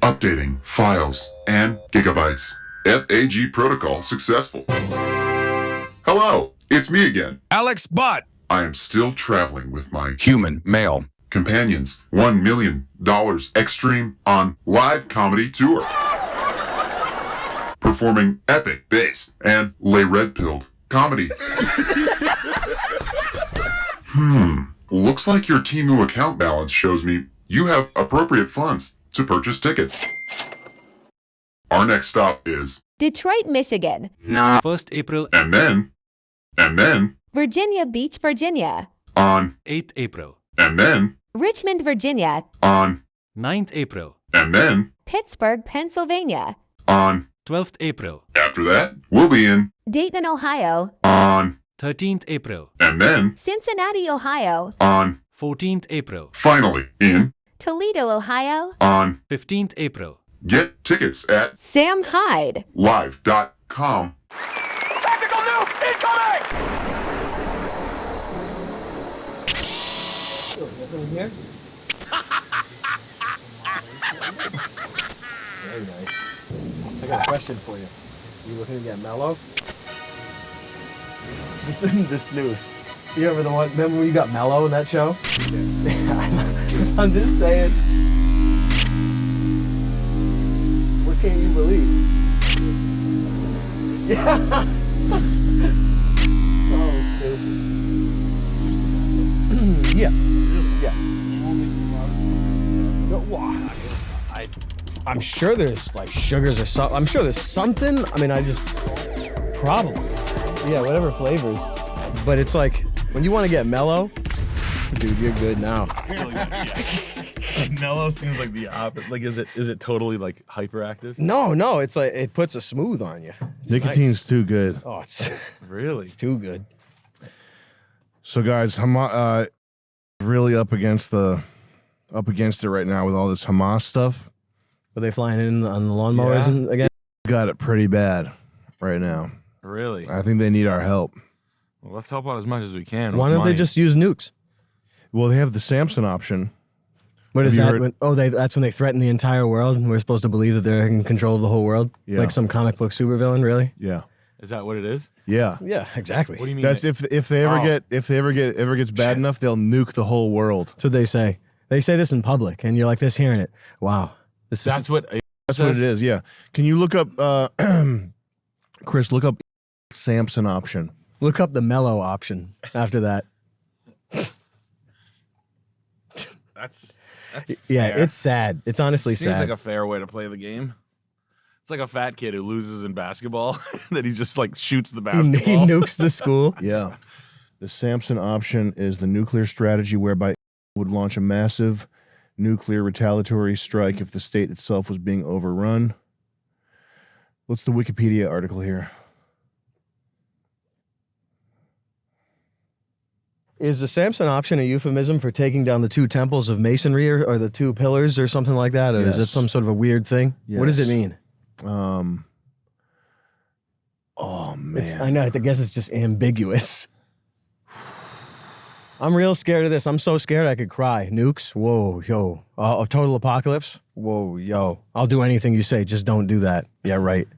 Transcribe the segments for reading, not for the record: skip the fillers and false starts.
Updating files and gigabytes. FAG protocol successful. Hello, it's me again. Alex Bott. I am still traveling with my Human male. companions. $1 million extreme on live comedy tour. Performing epic bass and lay red-pilled comedy. Looks like your Temu account balance shows me you have appropriate funds to purchase tickets. Our next stop is Detroit, Michigan. 1st April, and then Virginia Beach, Virginia. on, 8th April, and then Richmond, Virginia. on, 9th April, and then Pittsburgh, Pennsylvania. on. 12th April, After that, we'll be in Dayton, Ohio. on, 13th April, and then Cincinnati, Ohio. on. 14th April, Finally, in Toledo, Ohio. on. 15th April. Get tickets at Sam Hyde. live.com. Tactical nuke incoming! Very nice. I got a question for you. You looking to get mellow? This snooze. You ever the one? Remember when you got mellow in that show? Yeah. I'm just saying. What can't you believe? Yeah. Oh, stupid. Yeah. Yeah. I'm sure there's like sugars or something. I'm sure there's something. I mean, probably. Yeah, whatever flavors. But it's like, when you want to get mellow, dude, you're good now. Mellow seems like the opposite. Like, is it totally like hyperactive? No, it's like, it puts a smooth on you. It's Nicotine's nice. too good. Oh, it's Really? it's too good. So guys, really up against it right now with all this Hamas stuff. Are they flying in on the lawnmowers Yeah. and again? Got it pretty bad right now. Really? I think they need our help. Well, let's help out as much as we can. Why with don't they money. just use nukes? Well, they have the Samson option. What Have is you that? heard- That's when they threaten the entire world, and we're supposed to believe that they're in control of the whole world, Yeah. like some comic book supervillain. Really? Yeah. Is that what it is? Yeah. Yeah, exactly. What do you mean? That's if they ever Oh. gets bad enough, they'll nuke the whole world. That's what they say. They say this in public, and you're like this hearing it. Wow, this That's is what. That's what it is. Yeah. Can you look up, Chris? Look up Samson option. Look up the mellow option after that. That's Yeah, fair. it's sad. It's honestly Seems sad. like a fair way to play the game. It's like a fat kid who loses in basketball that he just like shoots the he basketball. nukes the school. Yeah. The Samson option is the nuclear strategy whereby would launch a massive nuclear retaliatory strike if the state itself was being overrun. What's the Wikipedia article here? Is the Samson option a euphemism for taking down the two temples of masonry or the two pillars or something like that? Or is it Yes. some sort of a weird thing? What does it Yes. mean? Oh man. I know. I guess it's just ambiguous. I'm real scared of this. I'm so scared I could cry. Nukes? Whoa, yo. A total apocalypse? Whoa, yo. I'll do anything you say. Just don't do that. Yeah, right.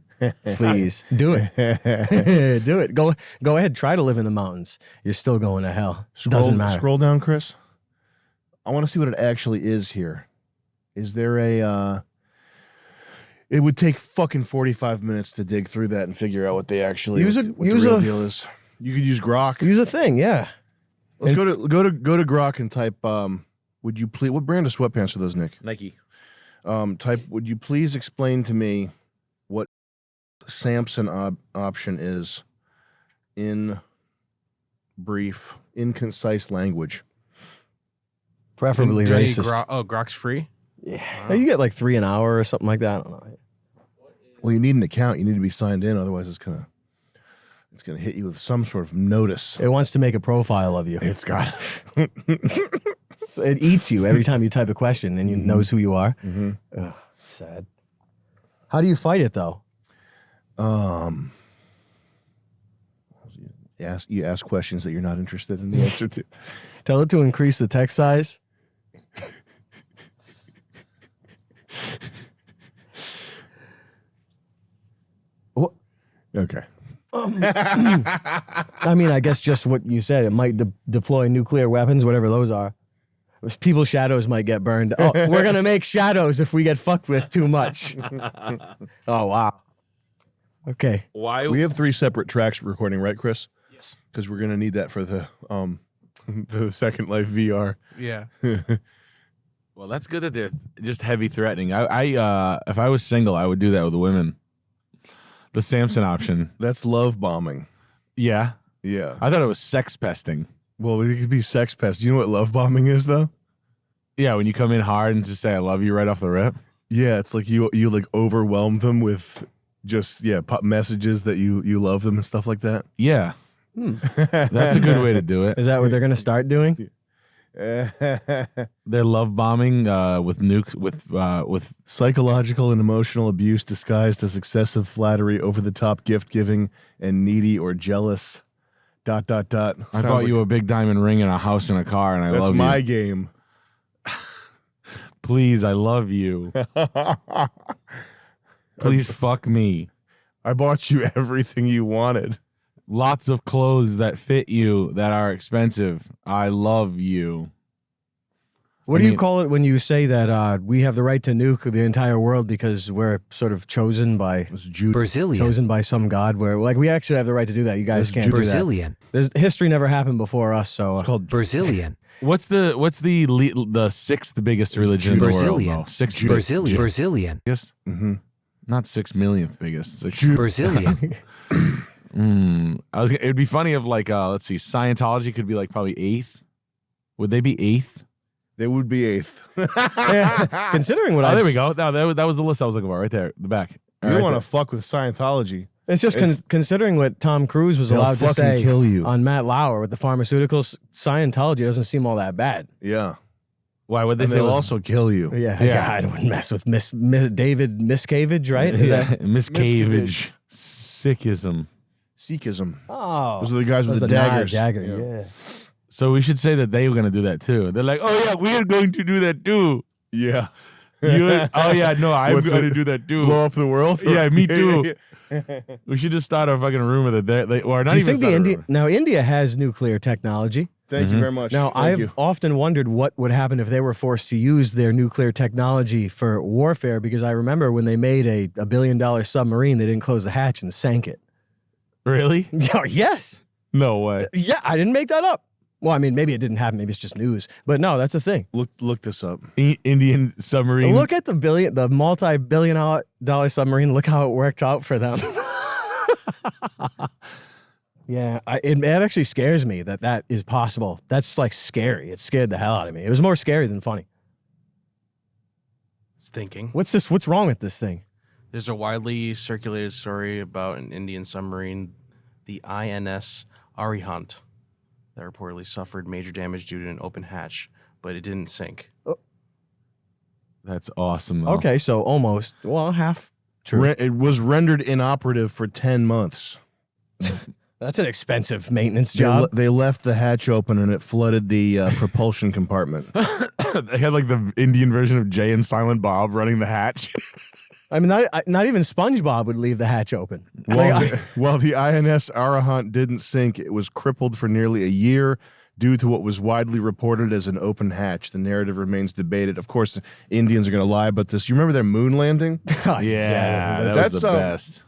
Please do it. Do it. Go ahead. Try to live in the mountains. You're still going to hell. Doesn't matter. Scroll down, Chris. I want to see what it actually is here. Is there a it would take fucking 45 minutes to dig through that and figure out what they actually what the real deal is. You could use Grok. Use a thing, yeah. Let's go to Grok and type would you please, what brand of sweatpants are those, Nick? Nike. Type would you please explain to me what Samson option is in brief, in concise language. Preferably racist. Grok's free? Yeah. You get like 3 an hour or something like that. I don't know. Well, you need an account. You need to be signed in, otherwise it's gonna hit you with some sort of notice. It wants to make a profile of you. It's got So it eats you every time you type a question and you knows who you are. Mm-hmm. Ugh, sad. How do you fight it though? You ask questions that you're not interested in the answer to. Tell it to increase the text size. Okay. I mean, I guess just what you said. It might deploy nuclear weapons, whatever those are. People's shadows might get burned. Oh, we're going to make shadows if we get fucked with too much. Oh, wow. Okay. Why? We have 3 separate tracks recording, right, Chris? Yes. Because we're gonna need that for the the Second Life VR. Yeah. Well, that's good that they're just heavy threatening. I if I was single, I would do that with the women. The Samson option. That's love bombing. Yeah. Yeah. I thought it was sex pesting. Well, it could be sex pest. Do you know what love bombing is, though? Yeah, when you come in hard and just say "I love you" right off the rip. Yeah, it's like you like overwhelm them with just messages that you love them and stuff like that. Yeah. That's a good way to do it. Is that what they're going to start doing? They're love bombing with nukes with Psychological and emotional abuse disguised as excessive flattery, over the top gift giving, and needy or jealous. ... I Sounds bought like you a big diamond ring and a house and a car, and I that's love my you. game. Please, I love you. Please fuck me. I bought you everything you wanted. Lots of clothes that fit you that are expensive. I love you. What do you call it when you say that we have the right to nuke the entire world because we're sort of chosen by It's Jude. Brazilian. some god? Where like we actually have the right to do that. You guys It's can't do that. Brazilian. History never happened before us, so It's called Brazilian. What's the sixth biggest religion in the world? Brazilian. No, sixth Brazilian. Brazilian. biggest? Mm-hmm. Not 6 millionth biggest. Brazilian. It'd be funny if like let's see, Scientology could be like probably 8th. Would they be 8th? They would be 8th. considering what Oh, I've there we go. No, that was the list I was looking for right there, the back. You don't want to fuck with Scientology. It's just considering what Tom Cruise was They'll allowed to fucking say kill you. on Matt Lauer with the pharmaceuticals. Scientology doesn't seem all that bad. Yeah. Why would they And say they'll that? also kill you. Yeah. I wouldn't mess with David Miscavige, right? Is that- Miscavige. Sickism. Sikhism. Oh, Those are the guys with the Nile daggers. Dagger, yeah. So we should say that they were going to do that too. They're like, oh yeah, we are going to do that too. Yeah. Oh yeah, no, I'm What's going to it? do that too. Blow up the world? Yeah, me too. We should just start a fucking rumor that they or not Do you even think start a rumor. Now India has nuclear technology? Thank you very much. Now, Thank I've you. often wondered what would happen if they were forced to use their nuclear technology for warfare, because I remember when they made a $1 billion submarine, they didn't close the hatch and sank it. Really? Oh, yes. No way. Yeah, I didn't make that up. Well, I mean, maybe it didn't happen. Maybe it's just news. But no, that's a thing. Look this up. Indian submarine. Look at the multi-billion dollar submarine. Look how it worked out for them. Yeah, it actually scares me that is possible. That's like scary. It scared the hell out of me. It was more scary than funny. It's thinking. What's wrong with this thing? There's a widely circulated story about an Indian submarine, the INS Arihant, that reportedly suffered major damage due to an open hatch, but it didn't sink. That's awesome. Though. Okay, so almost, half true. It was rendered inoperative for 10 months. That's an expensive maintenance job. They left the hatch open and it flooded the propulsion compartment. They had like the Indian version of Jay and Silent Bob running the hatch. I mean, not even SpongeBob would leave the hatch open. While the INS Arahant didn't sink, it was crippled for nearly a year due to what was widely reported as an open hatch. The narrative remains debated. Of course, Indians are going to lie about this. You remember their moon landing? Yeah, that that's was the best.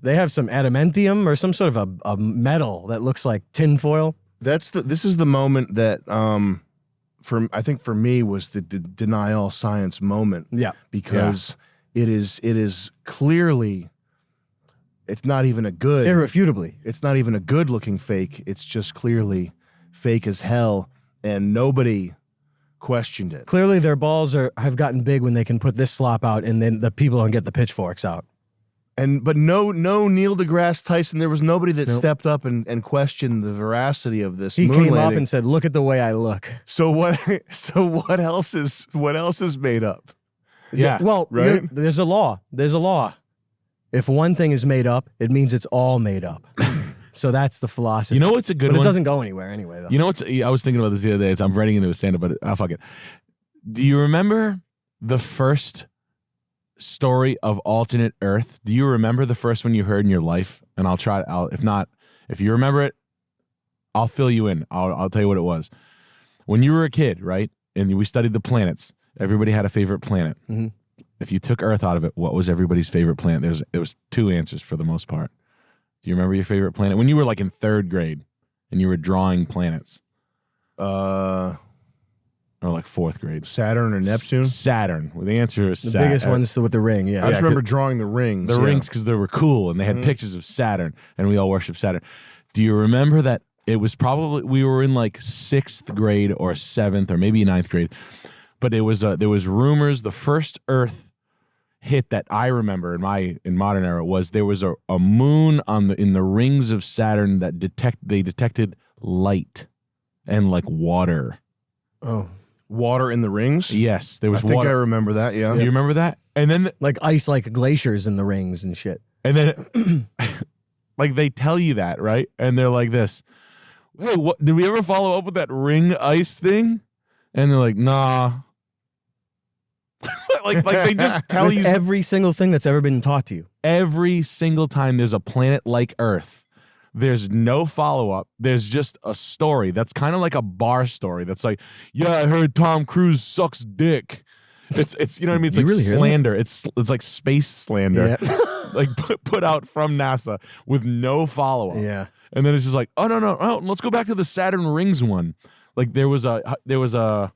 They have some adamantium or some sort of a metal that looks like tinfoil. This is the moment that I think for me was the deny all science moment. Yeah. Because it is clearly, it's not even a good, Irrefutably. it's not even a good looking fake. It's just clearly fake as hell, and nobody questioned it. Clearly their balls have gotten big when they can put this slop out and then the people don't get the pitchforks out. But no Neil deGrasse Tyson. There was nobody that stepped up and questioned the veracity of this. He moon came up landing. and said, "Look at the way I look." So what? So what else is made up? Yeah. Well, right? there's a law. There's a law. If one thing is made up, it means it's all made up. So that's the philosophy. You know what's a good but one? it doesn't go anywhere anyway, though. You know what's? I was thinking about this the other day. I'm writing into a stand-up, but I'll fuck it. Do you remember the first story of alternate Earth, do you remember the first one you heard in your life? And if not, if you remember it, I'll fill you in. I'll tell you what it was. When you were a kid, right? And we studied the planets. Everybody had a favorite planet. Mm-hmm. If you took Earth out of it, what was everybody's favorite planet? There was 2 answers for the most part. Do you remember your favorite planet? When you were like in 3rd grade and you were drawing planets. Or like 4th grade. Saturn or Neptune? Saturn. Well, the answer is The Saturn. biggest one's with the ring. Yeah. I just remember drawing the rings. The rings because they were cool and they had pictures of Saturn and we all worship Saturn. Do you remember that it was probably, we were in like 6th grade or 7th or maybe 9th grade, but there was rumors the first Earth hit that I remember in modern era was there was a moon in the rings of Saturn that they detected light and like water. Oh. Water in the rings? Yes, there was I think water. I remember that, yeah. Do you remember that? And then Like ice, like glaciers in the rings and shit. And then, like, they tell you that, right? And they're like this, hey, what, did we ever follow up with that ring ice thing? And they're like, nah. like they just tell With you every single thing that's ever been taught to you. every single time there's a planet like Earth. There's no follow-up. There's just a story that's kind of like a bar story. That's like, yeah, I heard Tom Cruise sucks dick. It's you know what I mean? It's You like really hear that? slander. It's like space slander. Yeah. Like put out from NASA with no follow-up. Yeah. And then it's just like, oh no, let's go back to the Saturn rings one. Like there was Planet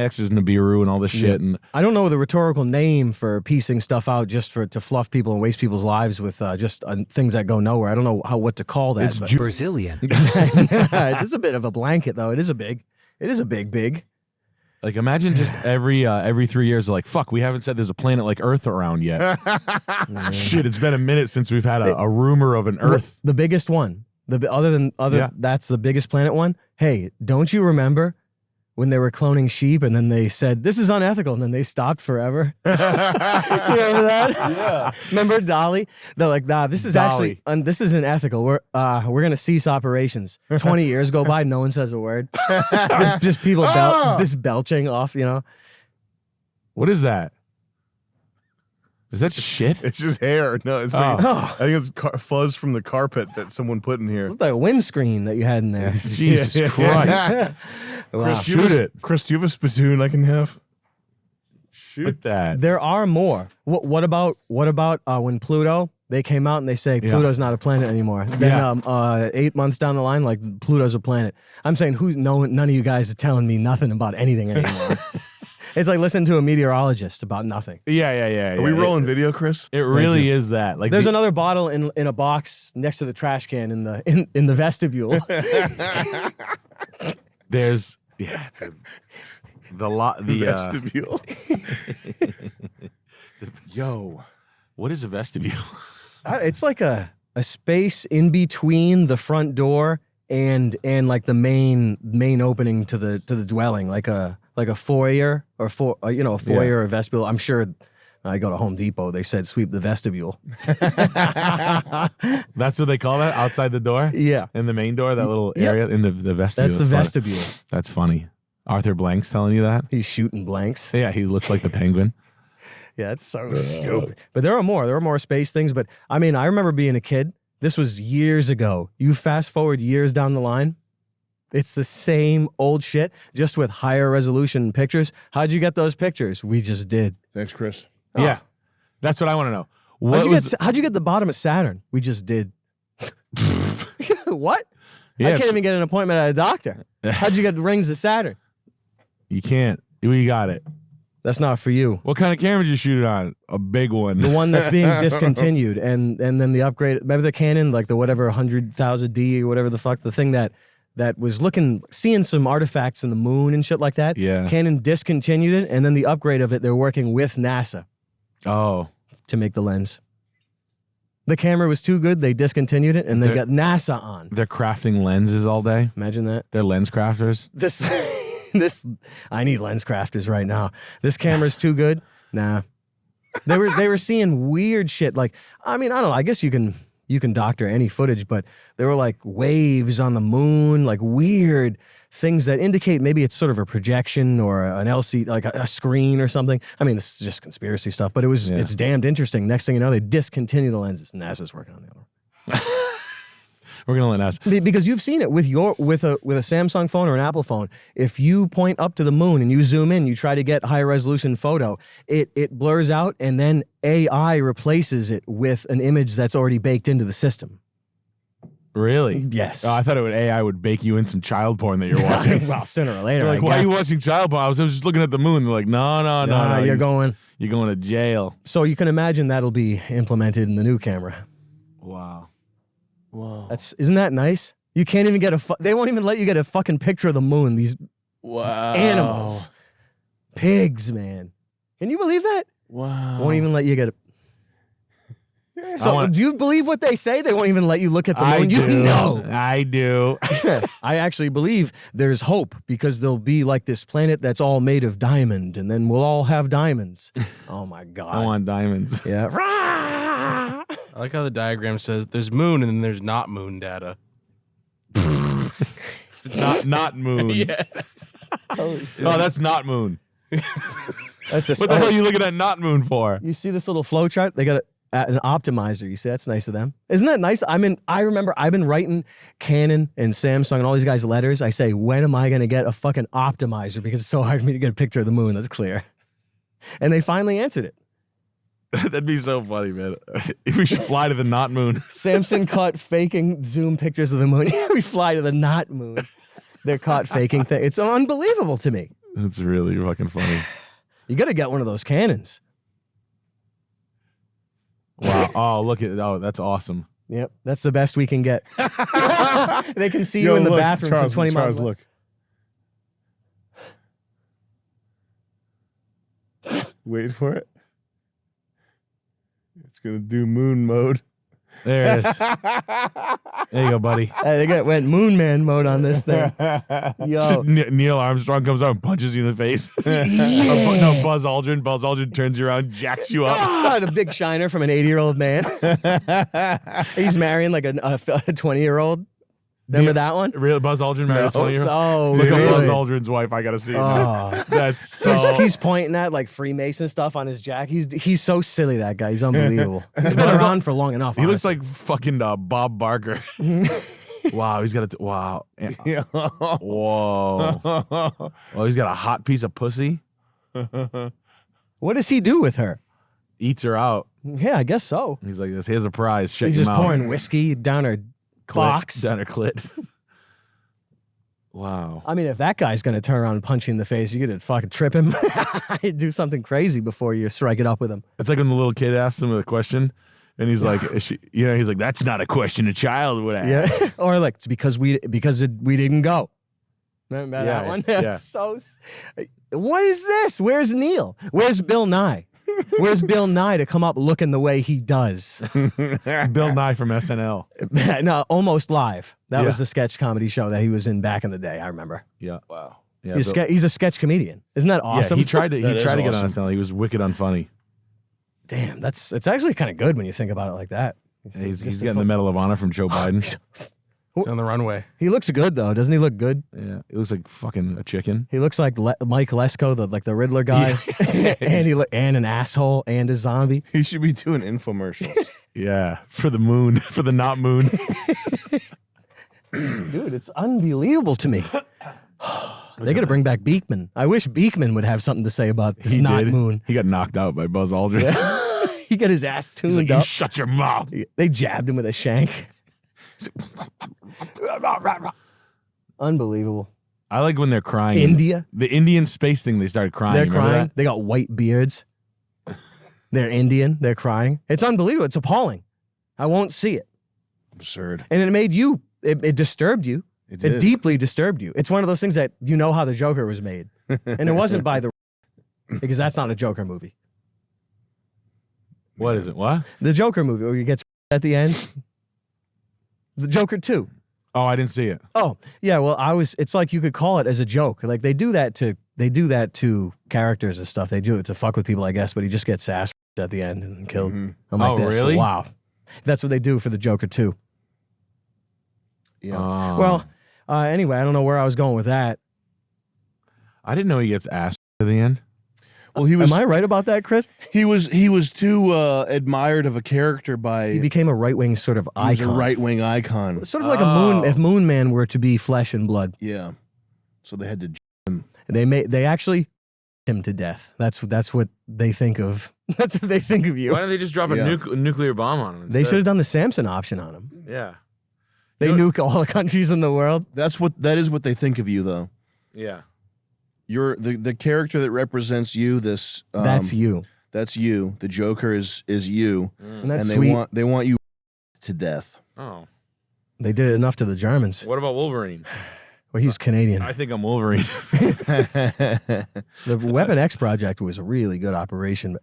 X, there's Nibiru and all this shit. And I don't know the rhetorical name for piecing stuff out just to fluff people and waste people's lives with just things that go nowhere. I don't know what to call that. But Brazilian. it is a bit of a blanket, though. It is a big. like imagine just every 3 years, like, fuck, we haven't said there's a planet like Earth around yet. Shit, it's been a minute since we've had a rumor of an Earth. The biggest one. That's the biggest planet one. Hey, don't you remember when they were cloning sheep and then they said this is unethical and then they stopped forever? You remember that? Yeah. Remember Dolly? They're like, nah, this is Dolly. actually this isn't ethical. We're gonna cease operations. 20 years go by, no one says a word. just people just belching off. You know. What is that? Is that shit? It's just hair. No, it's like, I think it's fuzz from the carpet that someone put in here. Looked like a windscreen that you had in there. Jesus Christ. Wow. Shoot it. Chris, do you have a spittoon I can have? Shoot that. There are more. What about when Pluto? They came out and they say Pluto's not a planet anymore. Then 8 months down the line, like Pluto's a planet. I'm saying none of you guys are telling me nothing about anything anymore. It's like listening to a meteorologist about nothing. Yeah. Are we rolling video, Chris? It really is that. Like There's another bottle in a box next to the trash can in the vestibule. There's the Vestibule. Yo. What is a vestibule? It's like a space in between the front door and like the main opening to the dwelling, like a foyer or a foyer or vestibule. I'm sure I go to Home Depot. They said sweep the vestibule. That's what they call that outside the door? Yeah. In the main door, that little area in the vestibule. That's the vestibule. That's funny. Arthur Blank's telling you that? He's shooting blanks. Yeah, he looks like the penguin. Yeah, it's so stupid. But there are more. There are more space things. But I mean, I remember being a kid. This was years ago. You fast forward years down the line, it's the same old shit, just with higher resolution pictures. How'd you get those pictures? We just did. Thanks, Chris. Yeah. That's what I want to know. How'd you get the bottom of Saturn? We just did. What? Yeah, I can't even get an appointment at a doctor. How'd you get the rings of Saturn? You can't. We got it. That's not for you. What kind of camera did you shoot it on? A big one. The one that's being discontinued, and then the upgrade. Remember the Canon, like the whatever 100,000D or whatever the fuck, the thing that was seeing some artifacts in the moon and shit like that. Yeah. Canon discontinued it, and then the upgrade of it, they're working with NASA Oh. to make the lens. The camera was too good, they discontinued it, and they got NASA on. They're crafting lenses all day. Imagine that. They're lens crafters. This I need lens crafters right now. This camera's too good. Nah. They were seeing weird shit. Like, I mean, I don't know. I guess you can you can doctor any footage, but there were like waves on the moon, like weird things that indicate maybe it's sort of a projection or an LCD, like a screen or something. I mean, this is just conspiracy stuff, but it's damned interesting. Next thing you know, they discontinue the lenses. NASA's working on the other one. We're gonna let NASA. Because you've seen it with a Samsung phone or an Apple phone. If you point up to the moon and you zoom in, you try to get high resolution photo, it blurs out, and then AI replaces it with an image that's already baked into the system. Really? Yes. Oh, I thought AI would bake you in some child porn that you're watching. Well, sooner or later. They're like, why are you watching child porn? I was just looking at the moon. They're like, no. You're going to jail. So you can imagine that'll be implemented in the new camera. Wow. Whoa. Isn't that nice? You can't even get they won't even let you get a fucking picture of the moon. These animals, pigs, man. Can you believe that? Wow. Won't even let you get a. So do you believe what they say? They won't even let you look at the moon. You know. I do. I actually believe there's hope because there'll be like this planet that's all made of diamond, and then we'll all have diamonms. Oh my God. I want diamonds. Yeah. I like how the diagram says there's moon and then there's not moon data. not moon. Yeah. Oh, that's not moon. That's What the hell are you looking at not moon for? You see this little flow chart? They got an optimizer. You see, that's nice of them. Isn't that nice? I remember I've been writing Canon and Samsung and all these guys letters. I say, when am I going to get a fucking optimizer? Because it's so hard for me to get a picture of the moon that's clear. And they finally answered it. That'd be so funny, man. We should fly to the not moon. Samson caught faking Zoom pictures of the moon. We fly to the not moon. They're caught faking things. It's unbelievable to me. That's really fucking funny. You got to get one of those Canons. Wow. Oh, look at that's awesome. Yep, that's the best we can get. They can see you in the bathroom Charles, from 20 miles away. Look. Wait for it. It's going to do moon mode. There it is. There you go, buddy. They went Moon Man mode on this thing. Yo. Neil Armstrong comes out and punches you in the face. No, Buzz Aldrin. Buzz Aldrin turns you around, jacks you up. The big shiner from an 80-year-old man. He's marrying like a 20-year-old. Remember that one? Real Buzz Aldrin married a 20-year-old? So Look good. at Buzz Aldrin's wife. I got to see it now. That's so... He's pointing at like Freemason stuff on his jack. He's so silly, that guy. He's unbelievable. He's been around for long enough. He looks like fucking Bob Barker. Wow, he's got a... Wow. Whoa. Oh, he's got a hot piece of pussy. What does he do with her? Eats her out. Yeah, I guess so. He's like this. Here's a prize. Check He's him just out. pouring whiskey down her clocks. Down her clit. Wow. I mean, if that guy's going to turn around and punch you in the face, you got to fucking trip him. Do something crazy before you strike it up with him. It's like when the little kid asks him a question, and he's like, he's like, that's not a question a child would ask. Yeah, or like it's because we didn't go. Remember that one? Yeah. So, what is this? Where's Neil? Where's Bill Nye? Where's Bill Nye to come up looking the way he does? Bill Nye from SNL. No, Almost Live. That was the sketch comedy show that he was in back in the day. I remember. Yeah. Wow. Yeah, He's a sketch comedian. Isn't that awesome? Yeah, he tried to That get on awesome. SNL. He was wicked unfunny. Damn, it's actually kind of good when you think about it like that. He's getting the Medal of Honor from Joe Biden. He's on the runway. He looks good though, doesn't he? Look good. Yeah, it looks like fucking a chicken. He looks like Mike Lesko, the Riddler guy, and an asshole and a zombie. He should be doing infomercials. Yeah, for the moon, for the not moon. Dude, it's unbelievable to me. They got to bring back Beekman. I wish Beekman would have something to say about this moon. He got knocked out by Buzz Aldrin. Yeah. He got his ass tuned He's like, up. you shut your mouth. They jabbed him with a shank. Unbelievable. I like when they're crying. India? The Indian space thing, they started crying. They're Remember crying. that? They got white beards. They're Indian. They're crying. It's unbelievable. It's appalling. I won't see it. Absurd. And it made you, it disturbed you. It did. It deeply disturbed you. It's one of those things that you know how the Joker was made. And it wasn't by the because that's not a Joker movie. What is it? What? The Joker movie where he gets at the end. The Joker 2. Oh, I didn't see it. Oh, yeah, well, it's like you could call it as a joke. Like they do that to characters and stuff. They do it to fuck with people, I guess, but he just gets ass at the end and killed. Mm-hmm. I'm like, Oh, really? Wow. That's what they do for the Joker too. Yeah. Oh. Well, anyway, I don't know where I was going with that. I didn't know he gets asked at the end. Well, he was. Am I right about that, Chris? He was too admired of a character by. He became a right-wing sort of He was icon. a right-wing icon. Sort of like a Moon. If Moon Man were to be flesh and blood, Yeah. So they had to. they actually him to death. That's what they think of. That's what they think of you. Why don't they just drop a Yeah. nuclear bomb on him? They instead? should have done the Samson option on him. Yeah. They You know- nuke all the countries in the world. That is what they think of you, though. Yeah. You're the character that represents you. This That's you. That's you. The Joker is you, And that's and sweet. they want you to death. Oh. They did it enough to the Germans. What about Wolverine? Well, he's Canadian. I think I'm Wolverine. The Weapon X project was a really good operation.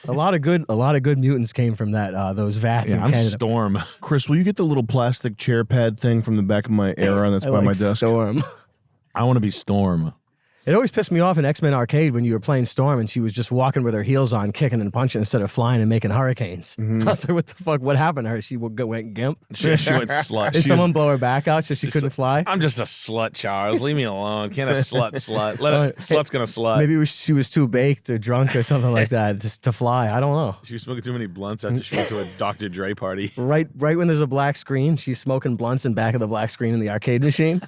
A lot of good mutants came from that. Those vats in I'm Canada. Storm. Chris, will you get the little plastic chair pad thing from the back of my Aeron that's I by like my desk? Storm. I want to be Storm. It always pissed me off in X-Men Arcade when you were playing Storm and she was just walking with her heels on, kicking and punching instead of flying and making hurricanes. I was like, what the fuck? What happened to her? She went gimp? She went slut. Did She someone was- blow her back out so she couldn't fly? I'm just a slut, Charles. Leave me alone. Can't a slut? Slut's gonna slut. Maybe she was too baked or drunk or something like that just to fly. I don't know. She was smoking too many blunts after she went to a Dr. Dre party. Right when there's a black screen, she's smoking blunts in back of the black screen in the arcade machine.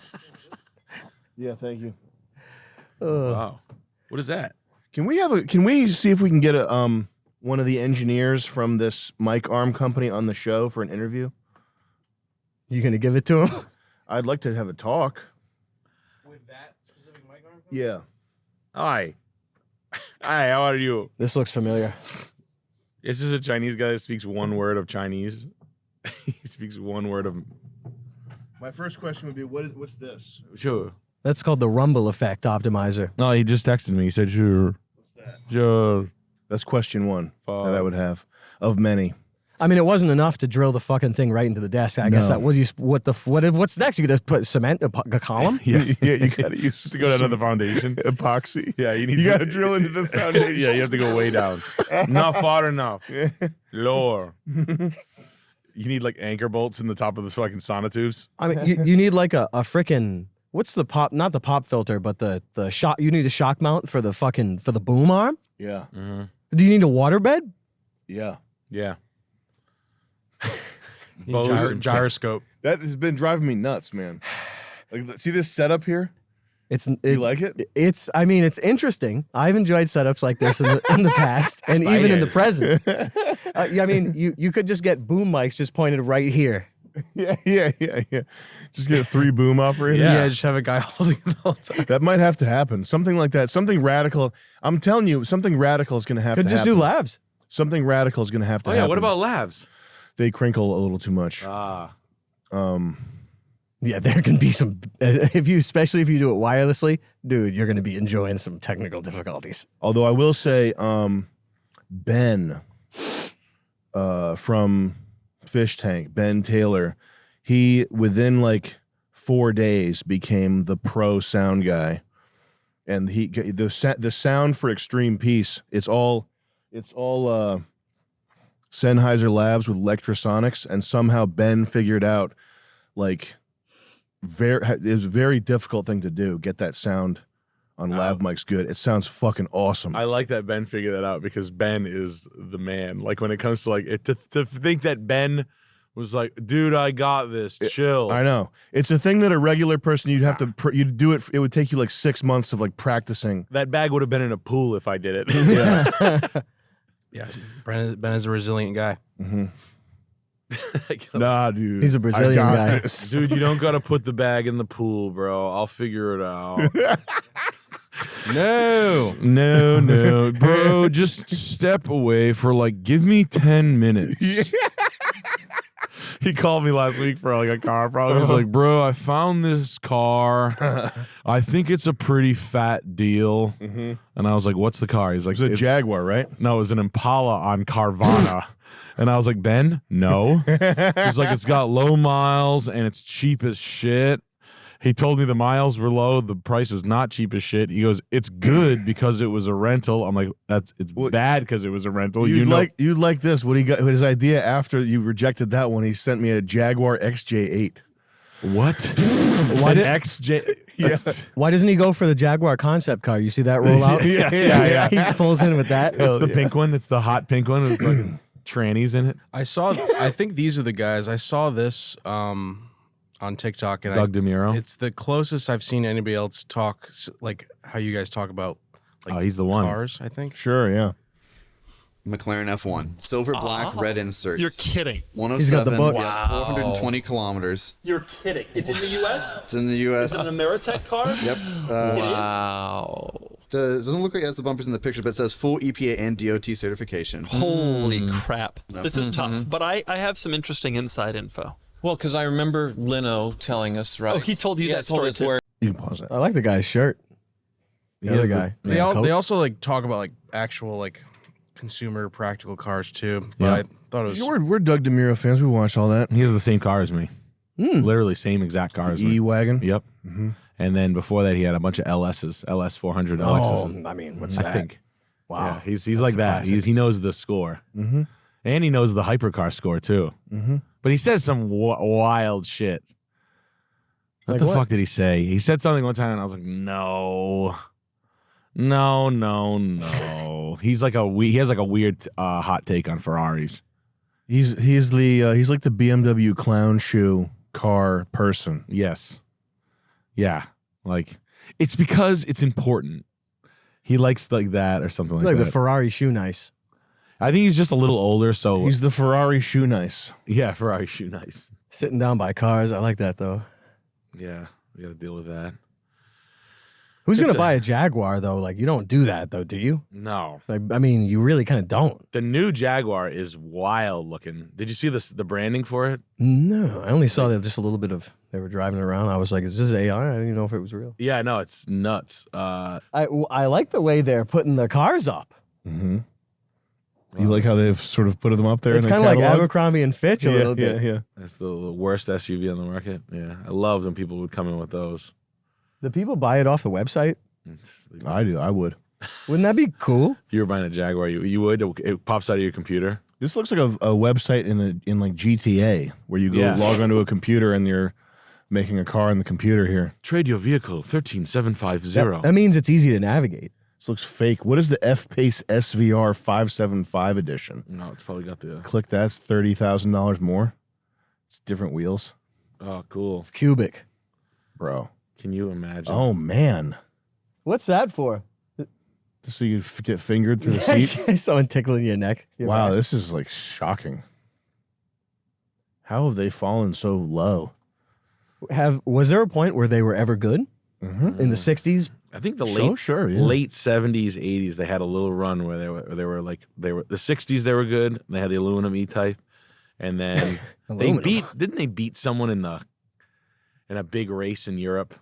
Yeah, thank you. Wow. What is that? Can we see if we can get a one of the engineers from this mic arm company on the show for an interview? You gonna give it to him? I'd like to have a talk. With that specific mic arm? Yeah. Hi. Hi, how are you? This looks familiar. This is a Chinese guy that speaks one word of Chinese. He speaks one word of... My first question would be, what's this? Sure. That's called the rumble effect optimizer. No, he just texted me. He said, sure. What's that? Sure. That's question one that I would have of many. I mean, it wasn't enough to drill the fucking thing right into the desk. I guess No. that what's next? You gonna put cement a column? Yeah. Yeah, you gotta use To go down to the foundation. epoxy. Yeah, you need You to gotta drill into the foundation. Yeah, you have to go way down. Not far enough. Lower. You need like anchor bolts in the top of the fucking sonotubes. I mean, you need like a freaking what's the pop? Not the pop filter, but the shock. You need a shock mount for the boom arm. Yeah. Do you need a waterbed? Yeah. Yeah. Gyroscope. That has been driving me nuts, man. Like, see this setup here? You like it? It's. I mean, it's interesting. I've enjoyed setups like this in the past, and even in the present. I mean, you could just get boom mics just pointed right here. Yeah. Just get 3 boom operators. Yeah, just have a guy holding it the whole time. That might have to happen. Something like that. Something radical. I'm telling you, something radical is going to have Could to just happen. do labs. Something radical is going to have to Oh, happen. yeah. What about labs? They crinkle a little too much. Ah. Yeah, there can be some. Especially if you do it wirelessly, dude, you're going to be enjoying some technical difficulties. Although I will say, Ben from Fish Tank, Ben Taylor, he within like 4 days became the pro sound guy, and the sound for Extreme Peace. It's all Sennheiser Labs with Electrosonics, and somehow Ben figured out like it was a very difficult thing to do. Get that sound on lav mics good. It sounds fucking awesome. I like that Ben figured that out because Ben is the man. Like when it comes to like to think that Ben was like, dude, I got this. Chill. I know. It's a thing that a regular person you'd have to you'd do it. It would take you like 6 months of like practicing. That bag would have been in a pool if I did it. Yeah. Yeah, Ben is a resilient guy. Nah, dude. He's a Brazilian I got guy. this. Dude, you don't gotta put the bag in the pool, bro. I'll figure it out. No, bro. Just step away for like, give me 10 minutes. He called me last week for like a car problem. He's like, bro, I found this car. I think it's a pretty fat deal. And I was like, what's the car? He's like, It's a Jaguar, right? no, it was an Impala on Carvana. And I was like, Ben, no. He's like, it's got low miles and it's cheap as shit. He told me the miles were low, the price was not cheap as shit. He goes, "It's good because it was a rental." I'm like, it's bad because it was a rental. You'd like this. What he got his idea after you rejected that one. He sent me a Jaguar XJ8. What? Why An did- XJ? Yeah. Why doesn't he go for the Jaguar concept car? You see that roll out? Yeah. He pulls in with that. It's the pink one. It's the hot pink one with fucking trannies in it. I think these are the guys. I saw this on TikTok, and Doug DeMuro. it's the closest I've seen anybody else talk, like how you guys talk about like He's the one. cars, I think. Sure, yeah. McLaren F1. Silver, black, red inserts. You're kidding. 107. He's got the books. Yeah, 420 kilometers. You're kidding. It's in the U.S.? It's in the U.S. Is it an Ameritech car? Yep. Wow. Doesn't look like it has the bumpers in the picture, but it says full EPA and DOT certification. Holy crap. No. This is tough. But I have some interesting inside info. Well, because I remember Lino telling us, right? Oh, he told you that told story us too. where You can pause that. I like the guy's shirt. The other guy. They Yeah, coat. they also like talk about like actual like consumer practical cars too. But Yeah. I thought it was We're Doug DeMuro fans. We watched all that. He has the same car as me. Literally same exact car as me. E-Wagon. Yep. And then before that, he had a bunch of LSs, LS 400 LXs. I mean, what's that? I think. Wow. Yeah, he's That's like that. classic. He knows the score. And he knows the hypercar score too. But he says some wild shit. What Like the what? fuck did he say? He said something one time, and I was like, no. He has like a weird hot take on Ferraris. He's like the BMW clown shoe car person. Yes. Yeah. Like it's because it's important. He likes like that or something like Like that. the Ferrari shoe nice. I think he's just a little older, so He's the Ferrari shoe nice. yeah, Ferrari shoe nice. Sitting down by cars. I like that though. Yeah, we got to deal with that. Who's It's gonna a- buy a Jaguar though? Like you don't do that though, do you? No, Like I mean, you really kind of don't. the new Jaguar is wild looking. Did you see the branding for it? No, I only saw that just a little bit of. They were driving around. I was like, "Is this AI?" I didn't even know if it was real. Yeah, no, it's nuts. I like the way they're putting the cars up. Mm-hmm. You like how they've sort of put them up there? It's in the kind of like catalog? Abercrombie and Fitch a little bit. Yeah. That's the worst SUV on the market. Yeah, I love when people would come in with those. Do people buy it off the website? I do. I would. Wouldn't that be cool? If you were buying a Jaguar, you would. It pops out of your computer. This looks like a website in like GTA where you go Yeah. log onto a computer and you're making a car in the computer here. Trade your vehicle 13750. That means it's easy to navigate. This looks fake. What is the F-Pace SVR 575 edition? No, it's probably got the. Click that's $30,000 more. It's different wheels, Oh, cool. Cubic. bro. Can you imagine? Oh man, What's that for? just so you get fingered through the seat. Someone tickling your neck. Your Wow, back. this is like shocking. How have they fallen so low? Was there a point where they were ever good Mm-hmm. in the '60s? I think the Sure, yeah. late 70s, 80s, they had a little run where they were the 60s they were good. They had the aluminum E-type, and then Aluminum. didn't they beat someone in a big race in Europe?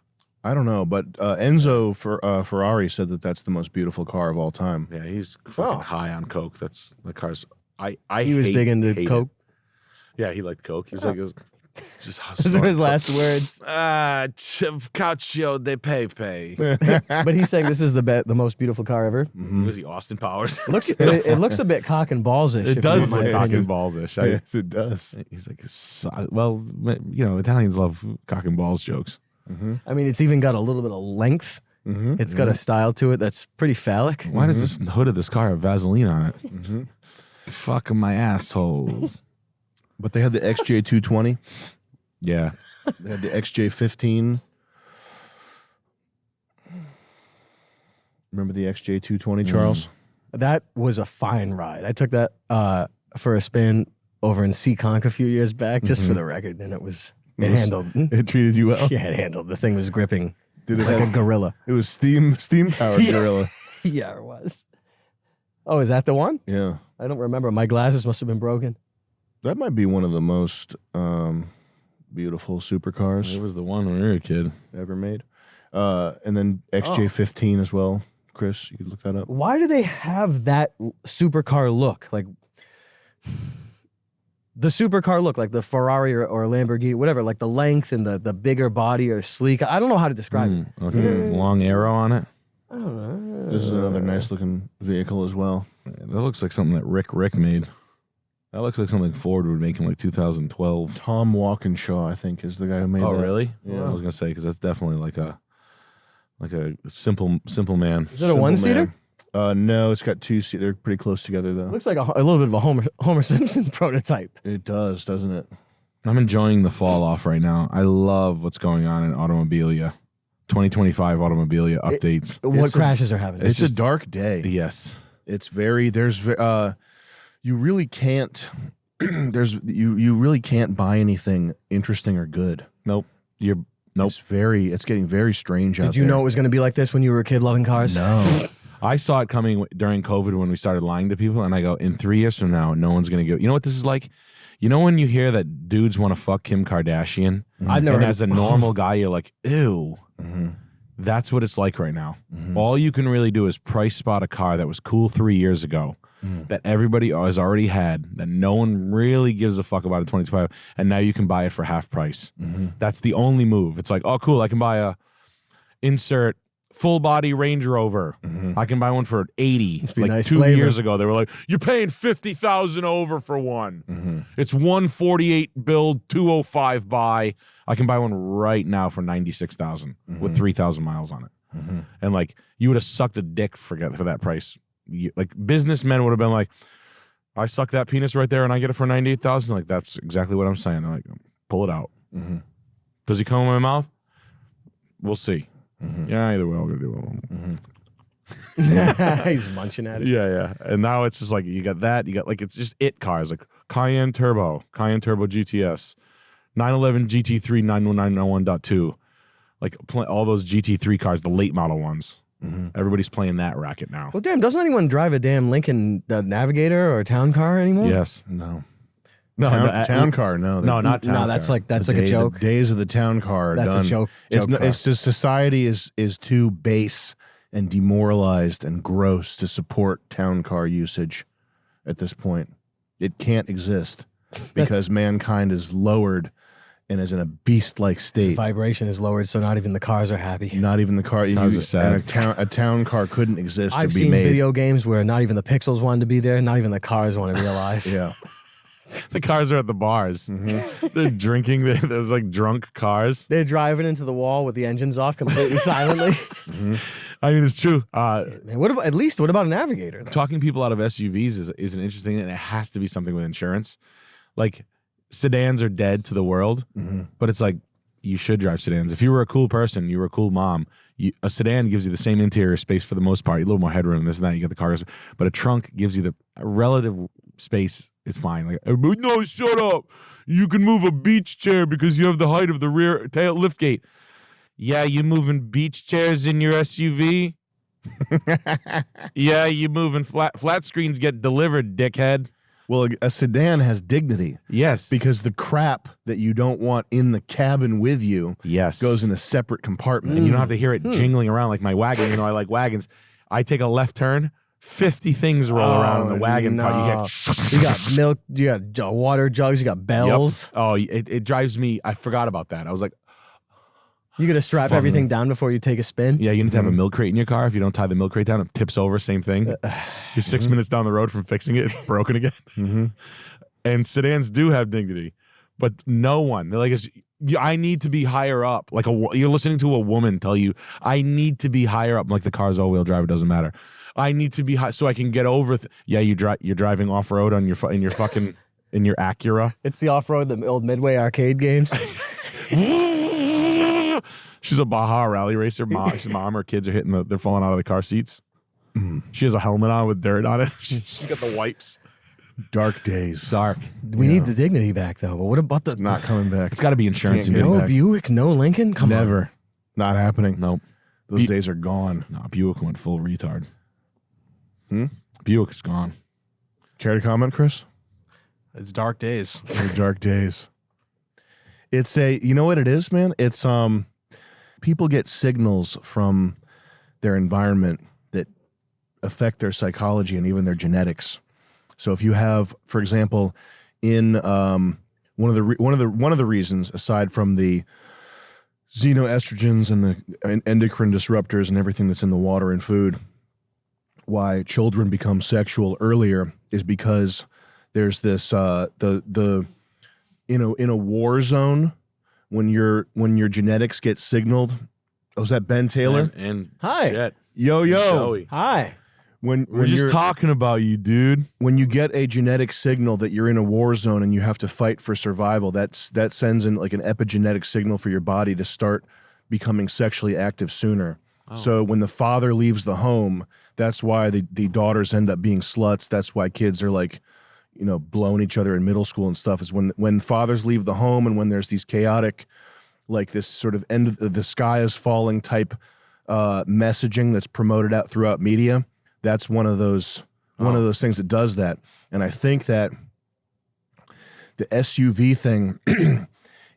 I don't know, but Enzo Ferrari said that that's the most beautiful car of all time. Yeah, he's fucking Oh. high on coke. That's the car's. I He was big into hate it. Coke. Yeah, he liked coke. He's like it was just Those are his last words. Calcio de Pepe. But he's saying this is the most beautiful car ever. Was he Austin Powers? It looks a bit cock and ballsish. It if does you want look my cock opinion. and balls-ish. Yes, it does. He's like, well, you know, Italians love cock and balls jokes. I mean, it's even got a little bit of length. Mm-hmm. It's got a style to it that's pretty phallic. Why does this hood of this car have Vaseline on it? Fucking my assholes. But they had the XJ220. Yeah. They had the XJ15. Remember the XJ220, Charles? That was a fine ride. I took that for a spin over in Seekonk a few years back, just for the record, and it handled. It treated you well. Yeah, it handled. The thing was gripping Did it like have, a gorilla. It was steam powered gorilla. Yeah, it was. Oh, is that the one? Yeah, I don't remember. My glasses must have been broken. that might be one of the most beautiful supercars It was the one when we were a kid. ever made. And then XJ15 as well. Chris, you could look that up. Why do they have that supercar look? Like, the supercar look, like the Ferrari or Lamborghini, whatever, like the length and the bigger body or sleek. I don't know how to describe it. Okay. Long arrow on it. I don't know. This is another nice looking vehicle as well. That looks like something that Rick made. That looks like something Ford would make in like 2012. Tom Walkinshaw, I think, is the guy who made Oh, that. really? Yeah. I was gonna say because that's definitely like a simple man. Is it a one-seater? No, it's got 2 seats. They're pretty close together though. Looks like a little bit of a Homer Simpson prototype. It does, doesn't it? I'm enjoying the fall off right now. I love what's going on in automobilia. 2025 automobilia updates. What crashes are happening? It's a dark day. Yes. It's very you really can't you really can't buy anything interesting or good. Nope. Nope. It's getting very strange out there. Did you know it was going to be like this when you were a kid loving cars? No. I saw it coming during COVID when we started lying to people, and I go, in 3 years from now, no one's gonna give. You know what this is like? You know when you hear that dudes want to fuck Kim Kardashian? I've never. And as a normal guy, you're like, ew. That's what it's like right now. All you can really do is price spot a car that was cool 3 years ago, that everybody has already had, that no one really gives a fuck about in 2025, and now you can buy it for half price. That's the only move. It's like, oh, cool, I can buy a insert full body Range Rover. I can buy one for 80. Must be Like nice 2 flavor. years ago, they were like, "You're paying 50,000 over for one. It's 148 build, 205 buy. I can buy one right now for 96,000 with 3,000 miles on it." And like, you would have sucked a dick for that price. Like businessmen would have been like, "I suck that penis right there, and I get it for 98,000." Like, that's exactly what I'm saying. I'm like, pull it out. Does he come in my mouth? We'll see. Yeah, either way, I'll go do it. He's munching at it. Yeah. And now it's just like, you got that. You got like, it's just cars like Cayenne Turbo GTS, 911 GT3 91901.2, like all those GT3 cars, the late model ones. Everybody's playing that racket now. Well, damn, doesn't anyone drive a damn Lincoln Navigator or a town car anymore? Yes. No. No, town car, no. No, not town No, car. that's like a joke. The days of the town car are That's done. a joke. It's car. just society is too base and demoralized and gross to support town car usage at this point. It can't exist because mankind is lowered and is in a beast-like The state. vibration is lowered, so not even the cars are happy. Not even the car. Cars are sad. And a town car couldn't exist I've or be seen made. video games where not even the pixels wanted to be there, not even the cars wanted to be alive. Yeah. The cars are at the bars. They're drinking. There's like drunk cars. They're driving into the wall with the engines off completely silently. I mean, it's true. Man, what about a Navigator? Though? Talking people out of SUVs is an interesting thing, and it has to be something with insurance. Like, sedans are dead to the world, but it's like, you should drive sedans. If you were a cool person, you were a cool mom, a sedan gives you the same interior space for the most part, a little more headroom, this and that, you get the cars, but a trunk gives you the relative space. It's fine. Like, no, shut up. You can move a beach chair because you have the height of the rear tail liftgate. Yeah, you moving beach chairs in your SUV? Yeah, you moving flat screens get delivered, dickhead. Well, a sedan has dignity. Yes. Because the crap that you don't want in the cabin with you goes in a separate compartment. And you don't have to hear it jingling around like my wagon. You know, I like wagons. I take a left turn, 50 things roll around in the wagon. No. You got milk, you got water jugs, you got bells. Yep. Oh, it drives me. I forgot about that. I was like, You got to strap everything down before you take a spin. yeah, you need to have a milk crate in your car. If you don't tie the milk crate down, it tips over. Same thing. You're 6 minutes down the road from fixing it. It's broken again. And sedans do have dignity, but no one. They're like, I need to be higher up. Like you're listening to a woman tell you, I need to be higher up. Like the car's all-wheel drive. It doesn't matter. I need to be high so I can get over. Yeah, you're driving off road on your fucking in your Acura. It's the off road, the old Midway arcade games. She's a Baja rally racer. Mom, her kids are they're falling out of the car seats. She has a helmet on with dirt on it. She's got the wipes. Dark days. Dark. We need the dignity back though. But what about the Not coming back. It's got to be insurance. Can't And get no back. Buick, no Lincoln? Come on. Never. Not happening. Nope. Those days are gone. No, Buick went full retard. Buick's gone. Care to comment, Chris? It's dark days. Very dark days. It's you know what it is, man? It's people get signals from their environment that affect their psychology and even their genetics. So if you have, for example, in one of the reasons, aside from the xenoestrogens and the endocrine disruptors and everything that's in the water and food, why children become sexual earlier is because there's this in a war zone when your genetics get signaled. Oh, is that Ben Taylor? And Hi. Jet. Yo. Joey. Hi. When We're just talking about you, dude. when you get a genetic signal that you're in a war zone and you have to fight for survival, that sends in like an epigenetic signal for your body to start becoming sexually active sooner. So when the father leaves the home, that's why the daughters end up being sluts. That's why kids are like, blowing each other in middle school and stuff, is when fathers leave the home and when there's these chaotic, like this sort of end of the sky is falling type messaging that's promoted out throughout media. That's one of those things that does that. And I think that the SUV thing,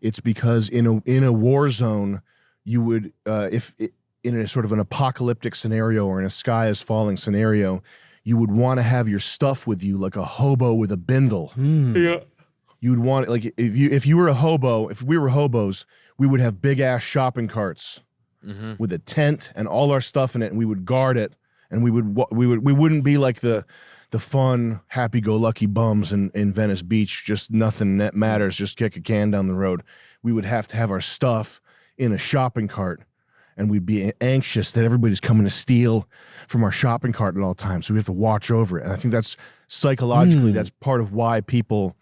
it's because in a war zone, you would in a sort of an apocalyptic scenario or in a sky is falling scenario, you would want to have your stuff with you like a hobo with a bindle. Yeah. You would want, like, if you were a hobo, if we were hobos, we would have big ass shopping carts with a tent and all our stuff in it, and we would guard it. And we wouldn't be like the fun, happy-go-lucky bums in Venice Beach, just nothing that matters, just kick a can down the road. We would have to have our stuff in a shopping cart, and we'd be anxious that everybody's coming to steal from our shopping cart at all times, so we have to watch over it. And I think that's psychologically, that's part of why people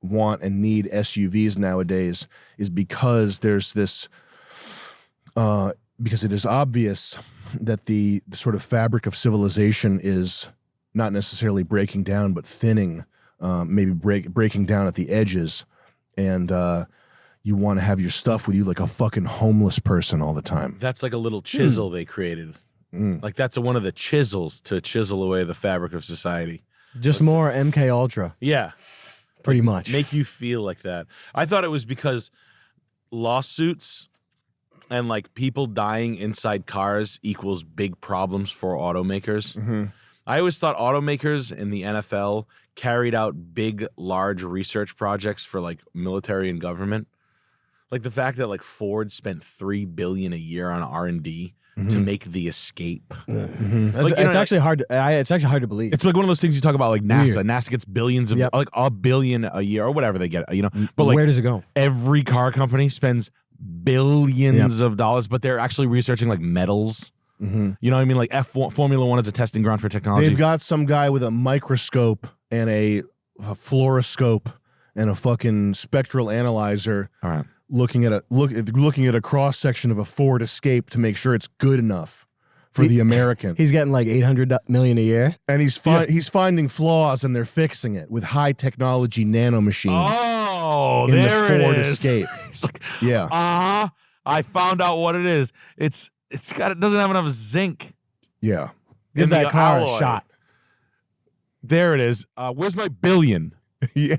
want and need SUVs nowadays, is because there's this, because it is obvious that the sort of fabric of civilization is not necessarily breaking down, but thinning, maybe breaking down at the edges. And you want to have your stuff with you like a fucking homeless person all the time. That's like a little chisel they created. Like that's one of the chisels to chisel away the fabric of society. Just more MK Ultra. Yeah. Pretty much. Make you feel like that. I thought it was because lawsuits and like people dying inside cars equals big problems for automakers. I always thought automakers in the NFL carried out big, large research projects for like military and government. Like the fact that like Ford spent $3 billion a year on R&D to make the Escape. It's actually hard. It's actually hard to believe. It's like one of those things you talk about, like NASA. Weird. NASA gets billions of like $1 billion a year or whatever they get. But like where does it go? Every car company spends billions of dollars, but they're actually researching like metals. You know what I mean? Like Formula One is a testing ground for technology. They've got some guy with a microscope and a fluoroscope and a fucking spectral analyzer. All right. Looking at a cross section of a Ford Escape to make sure it's good enough for the American. He's getting like $800 million a year, and he's finding flaws, and they're fixing it with high technology nanomachines. Oh, in there the Ford it is. Escape. It's like, yeah. I found out what it is. It doesn't have enough zinc. Yeah. Give that car a shot. There it is. Where's my billion? Yeah.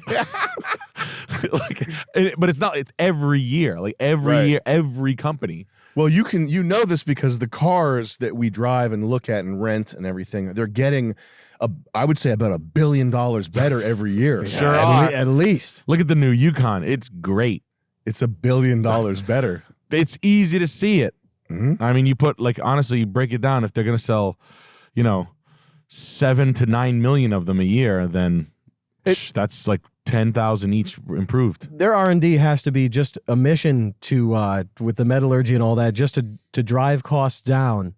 But it's not. It's every year. Like every year, every company. Well, you know this because the cars that we drive and look at and rent and everything, they're getting, I would say about $1 billion better every year. Sure at least. Look at the new Yukon. It's great. It's $1 billion better. It's easy to see it. I mean, you put honestly, you break it down. If they're gonna sell, 7 to 9 million of them a year, then that's like 10,000 each improved. Their R&D has to be just a mission to with the metallurgy and all that, just to drive costs down,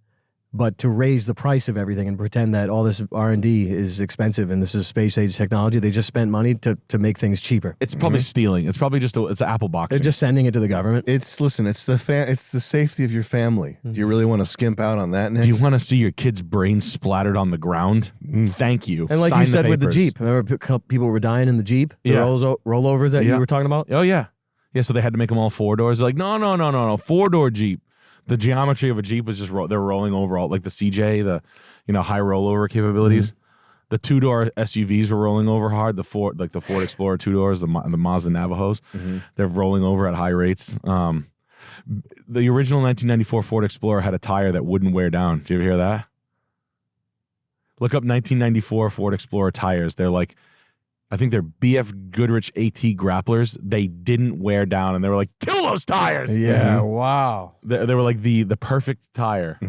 but to raise the price of everything and pretend that all this R&D is expensive and this is space age technology. They just spent money to make things cheaper. It's probably stealing. It's probably just it's an apple box. They're just sending it to the government. It's the safety of your family. Do you really want to skimp out on that, Nick? Do you want to see your kid's brain splattered on the ground? Thank you. And like Sign you the said with the papers. Jeep, remember people were dying in the Jeep? The rollovers that you were talking about? Oh, yeah. Yeah, so they had to make them all 4-doors. Like, no. 4-door Jeep. The geometry of a Jeep was just they're rolling over all, like the CJ, the high rollover capabilities. The 2-door SUVs were rolling over hard. The Ford Explorer 2-doors, the Mazda Navajos, they're rolling over at high rates. The original 1994 Ford Explorer had a tire that wouldn't wear down. Did you ever hear that? Look up 1994 Ford Explorer tires. They're like I think they're BF Goodrich AT grapplers. They didn't wear down, and they were like, kill those tires. Yeah, wow. They were like the perfect tire.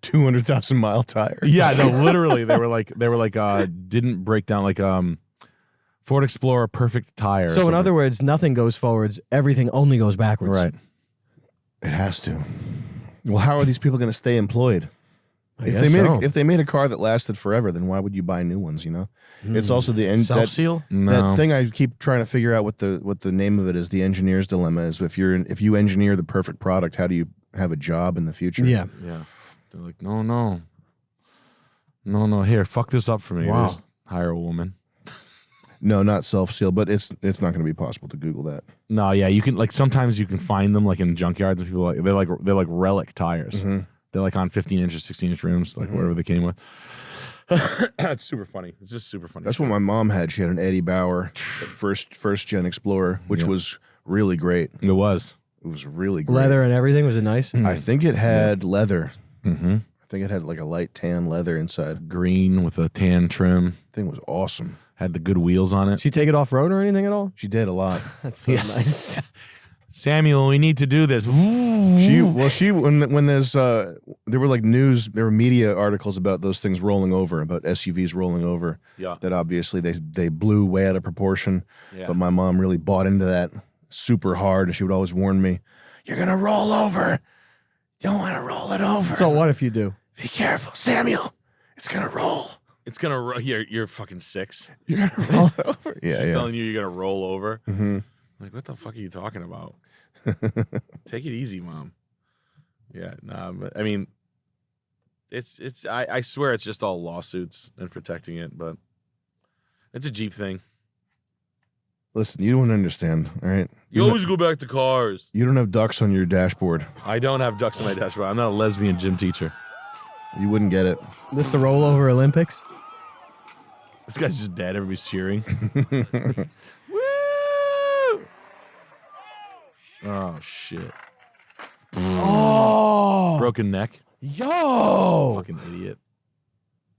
200,000 mile tire. Yeah, no, literally, they were like didn't break down, like Ford Explorer perfect tire. So in other words, nothing goes forwards. Everything only goes backwards. Right. It has to. Well, how are these people going to stay employed? I If guess they made so. if they made a car that lasted forever, then why would you buy new ones? You know, it's also the Self-seal? that thing I keep trying to figure out what the name of it is. The engineer's dilemma is if you engineer the perfect product, how do you have a job in the future? Yeah. Yeah. They're like, no. Here, fuck this up for me. Wow. Just hire a woman. No, not self-seal, but it's not going to be possible to Google that. No, yeah, you can, like, sometimes you can find them like in junkyards, and people they're like relic tires. They're like on 15-inch or 16-inch rims, like whatever they came with. It's super funny. It's just super funny. That's what my mom had. She had an Eddie Bauer first gen Explorer, which was really great. It was. It was really great. Leather and everything. Was it nice? I think it had leather. Mm-hmm. I think it had like a light tan leather inside. Green with a tan trim. Thing was awesome. Had the good wheels on it. Did she take it off road or anything at all? She did a lot. That's so nice. Samuel, we need to do this. When there's there were like there were media articles about those things rolling over, about SUVs rolling over. Yeah. That obviously they blew way out of proportion. Yeah. But my mom really bought into that super hard, and she would always warn me, "You're gonna roll over. You don't want to roll it over. So what if you do? Be careful, Samuel. It's gonna roll. It's gonna you're fucking 6. You're gonna roll it over." Yeah, She's yeah. telling you you're gonna roll over. Mm-hmm. Like, what the fuck are you talking about? Take it easy, Mom. Yeah, nah, but I mean, I swear it's just all lawsuits and protecting it, but it's a Jeep thing. Listen, you don't understand, all right? You always go back to cars. You don't have ducks on your dashboard. I don't have ducks on my dashboard. I'm not a lesbian gym teacher. You wouldn't get it. This the rollover Olympics? This guy's just dead. Everybody's cheering. Woo! Oh, shit. Oh, Broken neck. yo! Fucking idiot.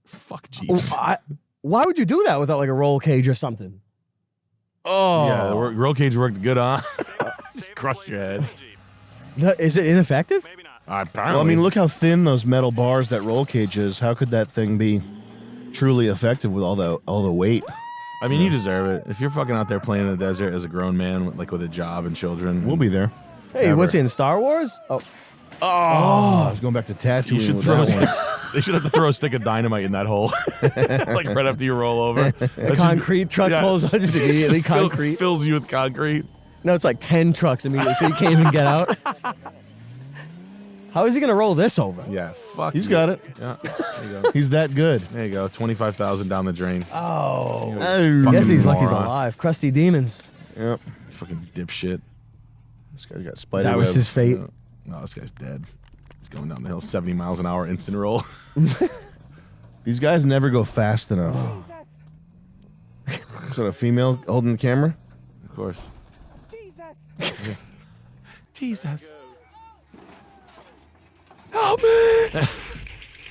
Fuck Jeeps. Why would you do that without like a roll cage or something? Oh. Yeah, the roll cage worked good, huh? Just crushed your head. Is it ineffective? Apparently. Well, I mean, look how thin those metal bars that roll cage is. How could that thing be truly effective with all the weight? I mean, you deserve it. If you're fucking out there playing in the desert as a grown man, like with a job and children, We'll be there. Hey, what's he in Star Wars? Oh, I was going back to Tatooine. You should with throw. that one. They should have to throw a stick of dynamite in that hole, like right after you roll over. a concrete truck pulls out just immediately. Concrete. Fills you with concrete. No, it's like 10 trucks immediately, so you can't even get out. How is he gonna roll this over? Yeah, fuck. He's you. got it. Yeah, there you go. He's that good. There you go. 25,000 down the drain. Oh, Oh. guess he's lucky he's moron. alive. Crusty demons. Yep. Fucking dipshit. This guy's got spider That was web. his fate. No, this guy's dead. He's going down the hill 70 miles an hour instant roll. These guys never go fast enough. Is that a female holding the camera? Of course. Jesus. Help me!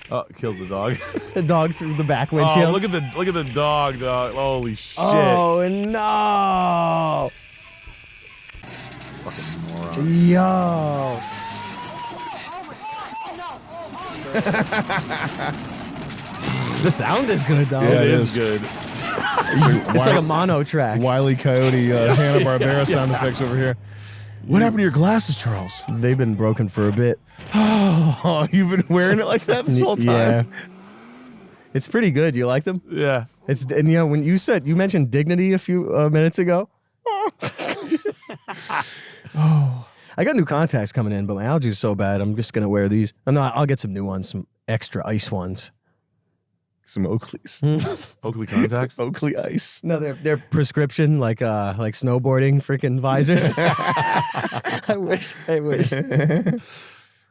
Oh, kills the dog. The dog through the back Oh, windshield. look at the dog. Holy shit. Oh no! Fucking moron. Yo! The sound is good, though. Yeah, It it is is. good. It's like a mono track. Wile E. Coyote, Hanna-Barbera sound effects over here. What happened to your glasses, Charles? They've been broken for a bit. Oh, you've been wearing it like that this whole time? Yeah. It's pretty good. You like them? Yeah. And you know, when you mentioned dignity a few minutes ago. Oh, I got new contacts coming in, but my allergies are so bad. I'm just gonna wear these. I'll get some new ones, some extra ice ones. Some Oakleys. Oakley contacts. Oakley ice. No, they're prescription, like snowboarding freaking visors. I wish.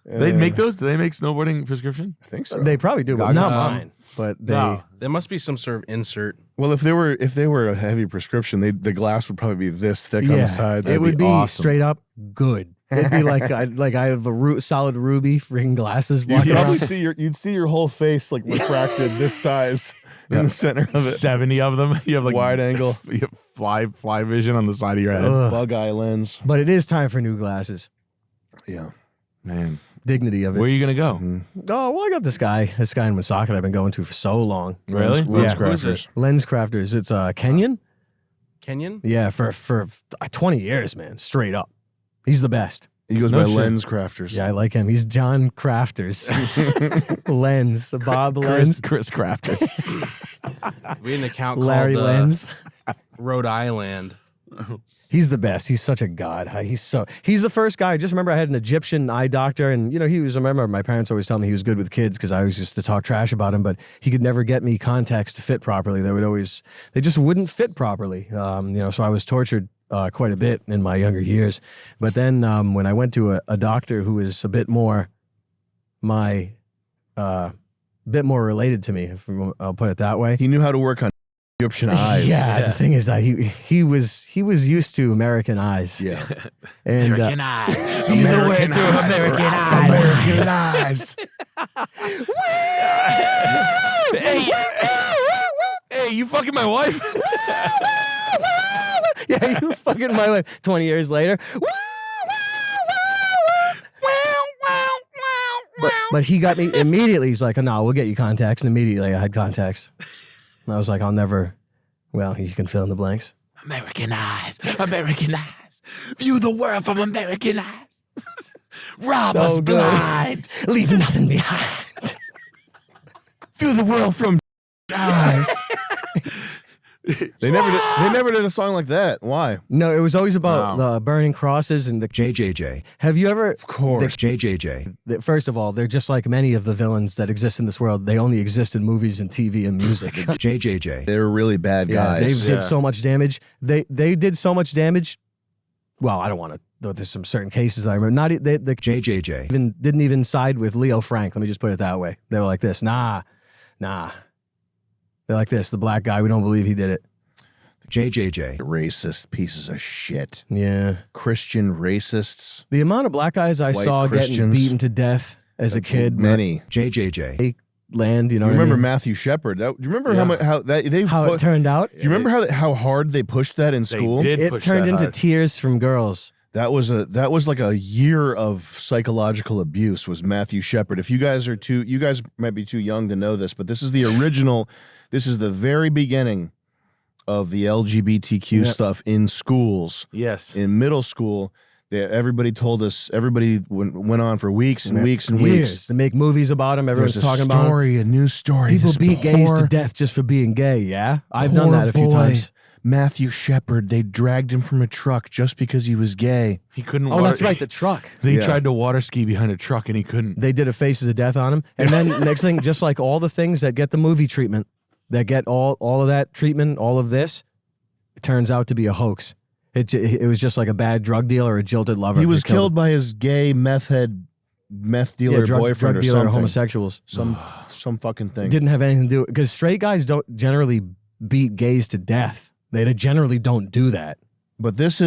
They make those? Do they make snowboarding prescription? I think so. They probably do, but not mine. But they. No, there must be some sort of insert. Well, if they were a heavy prescription, the glass would probably be this thick on the sides. It would be awesome. straight up good. It'd be like I have a solid ruby freaking glasses. You'd walking probably around. see you'd see your whole face like refracted this size. in the center of it. 70 of them. You have like Wide angle. You have fly vision on the side of your head. Bug eye lens. But it is time for new glasses. Yeah. Man. Dignity of it. Where are you going to go? Oh, well, I got this guy in Woonsocket I've been going to for so long. Really? Lens Yeah. crafters. Lens Crafters. It's Kenyan. Kenyan? Yeah, for 20 years, man, straight up. He's the best. He goes No by shit. Lens Crafters. Yeah, I like him. He's John Crafters. Lens. Bob Lens. Chris Crafters. We had an account Larry called Lens. Rhode Island. He's the best. He's such a god. He's the first guy. I just remember I had an Egyptian eye doctor, and I remember my parents always tell me he was good with kids because I always used to talk trash about him, but he could never get me contacts to fit properly. They just wouldn't fit properly. So I was tortured quite a bit in my younger years. But then when I went to a doctor who was a bit more related to me, I'll put it that way. He knew how to work on Egyptian eyes. Yeah, the thing is that he was used to American eyes. Yeah. And American eyes. American eyes. Hey, you fucking my wife? Yeah, you fucking my wife. 20 years later. But he got me immediately. He's like, oh, no, we'll get you contacts. And immediately I had contacts. And I was like, you can fill in the blanks. American eyes. American eyes. View the world from American eyes. Rob So us good. blind. Leave nothing behind. View the world from eyes. They never did a song like that. Why? No, it was always about Wow. the burning crosses and the JJJ. Have you ever? Of course. JJJ. First of all, they're just like many of the villains that exist in this world. They only exist in movies and TV and music. JJJ. They were really bad Yeah, guys. they did so much damage. They did so much damage. Well, I don't want to. Though there's some certain cases that I remember. Not the JJJ. didn't even side with Leo Frank. Let me just put it that way. They were like this. Nah. They're like this. The black guy. We don't believe he did it. JJJ. Racist pieces of shit. Yeah. Christian racists. The amount of black guys I White saw getting Christians. beaten to death as a kid. Many. JJJ. Land. You know. You what I remember mean? Matthew Shepard? Do you remember Yeah. how How it turned out? Do you remember how hard they pushed that in school? They did It push turned that into hard. tears from girls. That was like a year of psychological abuse. Was Matthew Shepard? If you guys might be too young to know this, but this is the original. This is the very beginning of the LGBTQ Yep. stuff in schools. Yes. In middle school, everybody told us. Everybody went on for weeks and weeks and Years weeks. to make movies about them. Everyone's There's a talking about 'em. story, a new story. People This beat gays to poor- death just for being gay. Yeah, I've done poor that a few boy, times. Matthew Shepard. They dragged him from a truck just because he was gay. He couldn't Oh, water. that's right, the truck. They Yeah. tried to water ski behind a truck and he couldn't. They did a Faces of Death on him, and then next thing, just like all the things that get the movie treatment, that get all of that treatment, all of this, it turns out to be a hoax. It was just like a bad drug deal or a jilted lover. He was They killed killed by his gay meth dealer drug boyfriend or dealer or something. homosexuals. Some fucking thing. Didn't have anything to do because straight guys don't generally beat gays to death. They generally don't do that. But this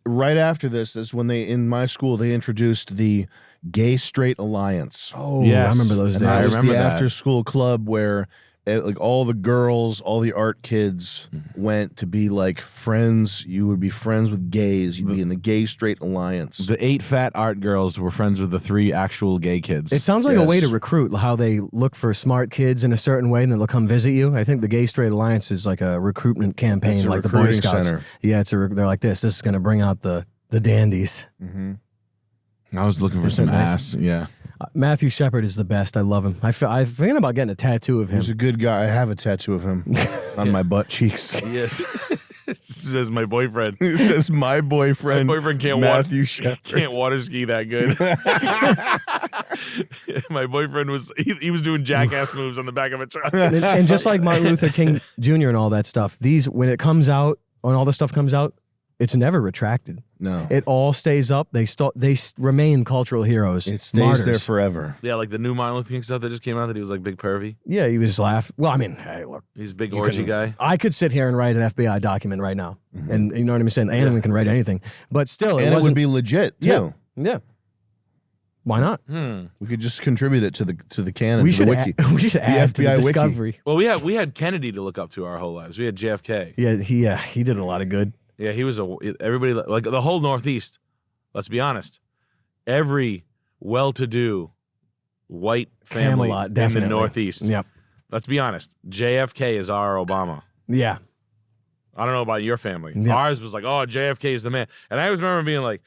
right after this is when in my school they introduced the Gay Straight Alliance. Oh, Yes. I remember those And days. that was remember the that. after school club where like all the girls, all the art kids went to be like friends. You would be friends with gays. You'd be in the Gay Straight Alliance. The 8 fat art girls were friends with the 3 actual gay kids. It sounds like a way to Yes. recruit, how they look for smart kids in a certain way and then they'll come visit you. I think the Gay Straight Alliance is like a recruitment campaign, It's a like the Boy recruiting Scouts. center. Yeah, they're like this. This is going to bring out the dandies. I was looking for Isn't some that nice? ass. Yeah. Matthew Shepard is the best. I love him. I'm thinking about getting a tattoo of He was him. a good guy. I have a tattoo of him on my butt cheeks. Yes. It says my boyfriend. It says my boyfriend. My boyfriend can't Matthew Shepard. can't water ski that good. My boyfriend he was doing jackass moves on the back of a truck. And just like Martin Luther King Jr. and all that stuff, when it comes out, when all this stuff comes out, it's never retracted. No, It all stays up. They remain cultural heroes. it stays martyrs. there forever. Yeah, like the new Martin Luther King stuff that just came out that he was like big pervy. Yeah, he was laughing. Well, I mean, hey, look. He's a big You orgy can- guy. I could sit here and write an FBI document right now, and you know what I'm saying. Anyone can write anything, but still, And it would wasn't. be legit too. Yeah. Why not? We could just contribute it to the canon. We to should the wiki. we should add to the FBI wiki. discovery. Well, we had Kennedy to look up to our whole lives. We had JFK. Yeah, he did a lot of good. Yeah, he was everybody like the whole Northeast. Let's be honest. Every well-to-do white family Camelot, in definitely. the Northeast. Yep. Let's be honest. JFK is our Obama. Yeah. I don't know about your family. Yep. Ours was like, oh, JFK is the man. And I always remember being like,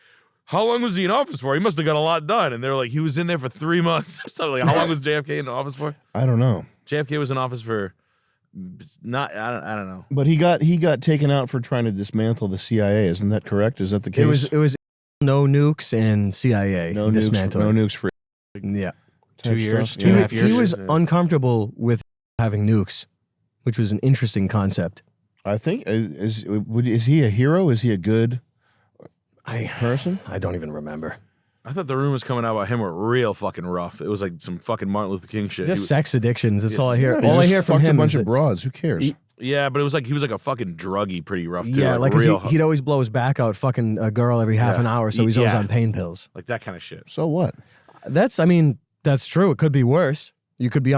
how long was he in office for? He must have got a lot done. And they're like, he was in there for 3 months or something. Like, how long was JFK in office for? I don't know. JFK was in office for I don't know. But he got taken out for trying to dismantle the CIA. Isn't that correct? Is that the case? It was no nukes and CIA no nukes. dismantling. No nukes for Yeah. 2 years, stuff. 2.5 years. He was uncomfortable with having nukes, which was an interesting concept. I think is he a hero? Is he a good person? I don't even remember. I thought the rumors coming out about him were real fucking rough. It was like some fucking Martin Luther King shit. Just sex addictions. That's all I hear. He All I just hear from fucked him a bunch is of broads. Who cares? Yeah, but it was like he was like a fucking druggie, pretty rough. Too. yeah, like 'cause real, he'd always blow his back out fucking a girl every half an hour, so he's always Yeah. on pain pills. like that kind of shit. So what? That's true. It could be worse. You could be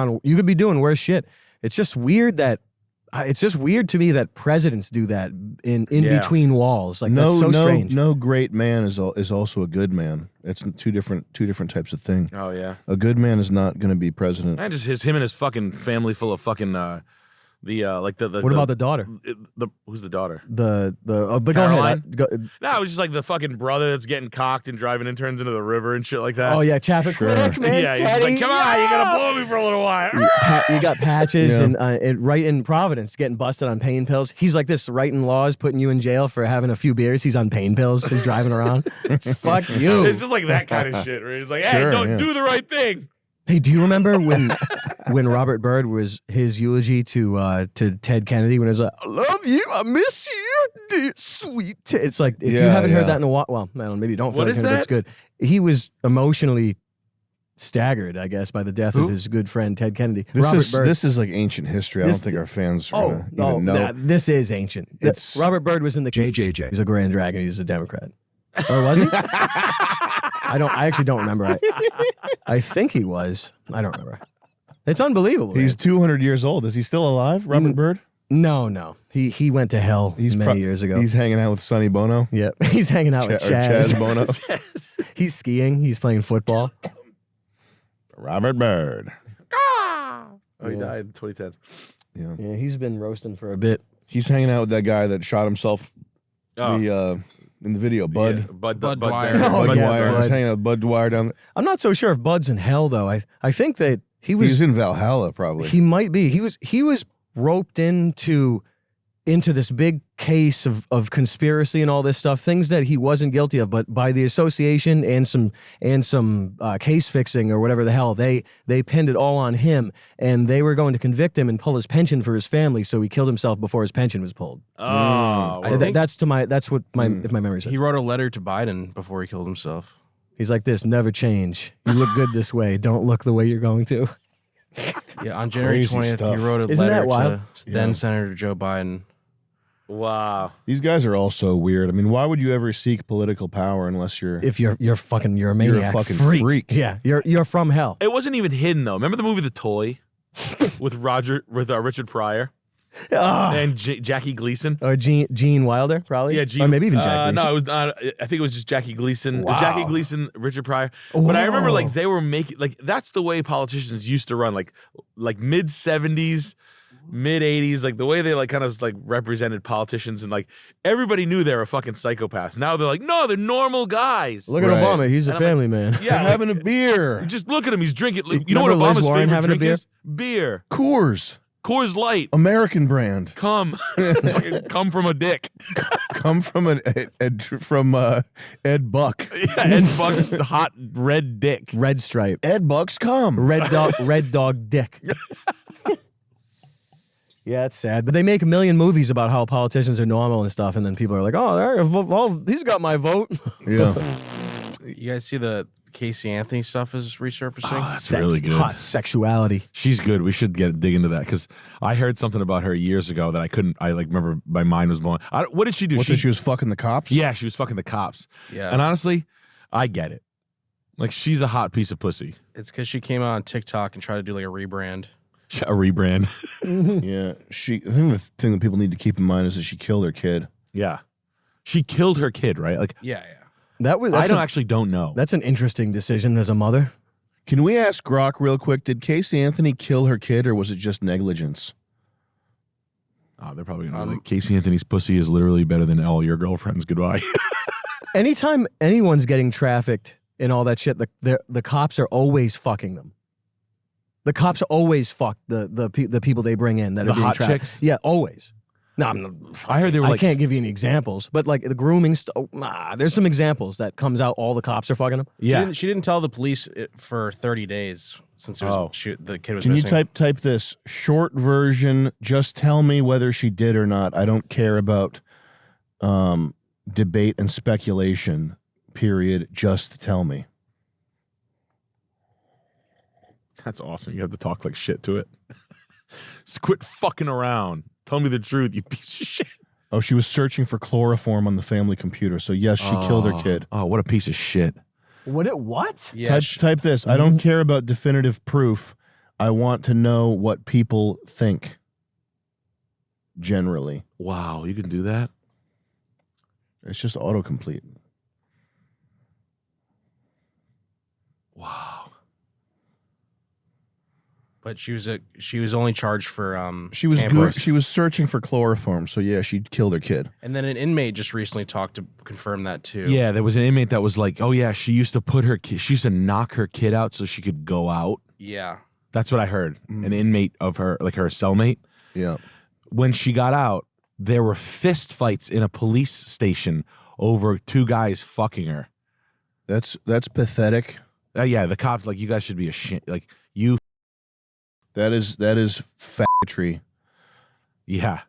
doing worse shit. It's just weird to me that presidents do that in between walls. Like that's so strange. No great man is also a good man. It's two different types of thing. Oh yeah, A good man is not going to be president. and just him and his fucking family full of fucking like the. What about the daughter? Who's the daughter? But go Caroline? ahead. No, it was just like the fucking brother that's getting cocked and driving interns into the river and shit like that. Oh yeah, Chapman. Sure. Quick, man, yeah, he's just Teddy, like, come on, you gotta blow me for a little while. You got patches Yeah. and right in Providence getting busted on pain pills. He's like this writing laws, putting you in jail for having a few beers. He's on pain pills. He's driving around. Fuck you. It's just like that kind of shit. Where he's like, hey, Sure, don't yeah. do the right thing. Hey, do you remember when Robert Byrd was his eulogy to Ted Kennedy when it was like, I love you, I miss you, dear sweet Ted. It's like, if you Yeah, haven't yeah. heard that in a while, well, I don't know, maybe you don't feel What like is him, but that? it's good. He was emotionally staggered, I guess, by the death of his good friend Ted Kennedy. Robert Byrd. This is like ancient history. I This- don't think our fans are gonna no, even know. this is ancient. It's- Robert Byrd was in the JJJ. He's a Grand Dragon. He's a Democrat. Or was he? I actually don't remember. I think he was. I don't remember. It's unbelievable. He's man. 200 years old. Is he still alive, Robert Byrd? No. He went to hell many years ago. He's hanging out with Sonny Bono. Yep. He's hanging out with Or Chaz. Chaz Bono. He's skiing. He's playing football. Robert Byrd. Oh, he died in 2010. Yeah, he's been roasting for a bit. He's hanging out with that guy that shot himself in the video, Bud. Yeah, Bud Bud Dwyer. Dwyer. Oh, Bud yeah, Dwyer. Bud. He's hanging out with Bud Dwyer down there. I'm not so sure if Bud's in hell though. I think that He's in Valhalla, probably. he might be. He was roped into this big case of conspiracy and all this stuff, things that he wasn't guilty of, but by the association and some case fixing or whatever the hell, they pinned it all on him, and they were going to convict him and pull his pension for his family, so he killed himself before his pension was pulled. Oh, I think That's what my if my memory says. he wrote a letter to Biden before he killed himself. He's like this: never change. You look good this way. Don't look the way you're going to. Yeah, on January Crazy 20th, stuff. he wrote a Isn't that letter wild? to then Senator Joe Biden. wow. These guys are all so weird. I mean, why would you ever seek political power unless you're... If you're a maniac, fucking freak. freak. Yeah, you're from hell. It wasn't even hidden though. Remember the movie The Toy with Richard Pryor and Jackie Gleason? Or Gene Wilder, probably. Yeah, Gene, or maybe even Jack. No, it was not. I think it was just Jackie Gleason. Wow. Jackie Gleason, Richard Pryor. But I remember Whoa. like they were making like that's the way politicians used to run, like mid 70s, mid 80s, like the way they like kind of like represented politicians, and like everybody knew they were fucking psychopaths. Now they're like, no, they're normal guys. Look at Right. Obama. He's a And I'm like, family man. They're Yeah, having a beer. just look at him. He's drinking. You know what Remember Liz Obama's Warren favorite having a drink beer? is? Beer. Coors, Light. American brand. Come. Fucking come from a dick. Come from Ed Buck. Yeah, Ed Buck's hot red dick. Red stripe. Ed Buck's come. Red dog dick. Yeah, it's sad. But they make a million movies about how politicians are normal and stuff, and then people are like, oh, he's got my vote. Yeah. You guys see the Casey Anthony stuff is resurfacing? That's really good. Hot sexuality. She's good. We should dig into that because I heard something about her years ago that I couldn't. I like remember my mind was blown. What did she do? She was fucking the cops? Yeah, she was fucking the cops. Yeah. And honestly, I get it. Like she's a hot piece of pussy. It's because she came out on TikTok and tried to do like a rebrand. A rebrand. Yeah, I think the thing that people need to keep in mind is that she killed her kid. Yeah, she killed her kid, right? Like, Yeah. I don't know. That's an interesting decision as a mother. Can we ask Grok real quick? Did Casey Anthony kill her kid, or was it just negligence? Oh, they're probably gonna be like, Casey Anthony's pussy is literally better than all your girlfriends. Goodbye. Anytime anyone's getting trafficked and all that shit, the cops are always fucking them. The cops always fuck the people they bring in that The are being hot trafficked. chicks? Yeah, always. No, I heard they were I like, can't give you any examples, but like the grooming there's some examples that comes out all the cops are fucking them. yeah. She didn't tell the police for 30 days since it was, the kid was Can missing. you type this short version? Just tell me whether she did or not. I don't care about debate and speculation. Period. Just tell me. That's awesome. You have to talk like shit to it. Just quit fucking around. Tell me the truth, you piece of shit. Oh, she was searching for chloroform on the family computer. So yes, she killed her kid. Oh, what a piece of shit. What? Yeah, Type this. I don't care about definitive proof. I want to know what people think. Generally, Wow, you can do that? it's just autocomplete. Wow. but she was only charged for She was tampering. she was searching for chloroform. So yeah, she killed her kid. And then an inmate just recently talked to confirm that too. Yeah, there was an inmate that was like, oh yeah, she used to knock her kid out so she could go out. Yeah. That's what I heard. An inmate of her, like her cellmate. Yeah. When she got out, there were fist fights in a police station over two guys fucking her. That's pathetic. Yeah, the cops like, you guys should be ashamed. Like you. That is faggotry. Yeah.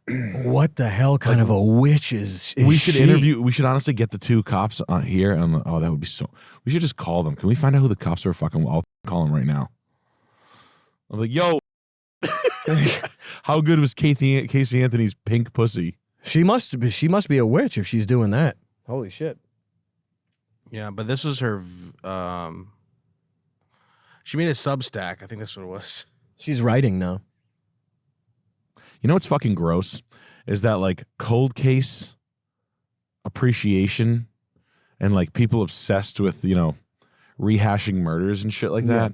What the hell kind of a witch is We should she? interview. We should honestly get the two cops on here. And oh, that would be so. We should just call them. Can we find out who the cops are? Fucking, I'll call them right now. I'm like, yo, how good was Casey Anthony's pink pussy? She must be a witch if she's doing that. Holy shit. Yeah, but this was her. She made a Substack. I think that's what it was. She's writing now. You know what's fucking gross is that like cold case appreciation and like people obsessed with, you know, rehashing murders and shit like that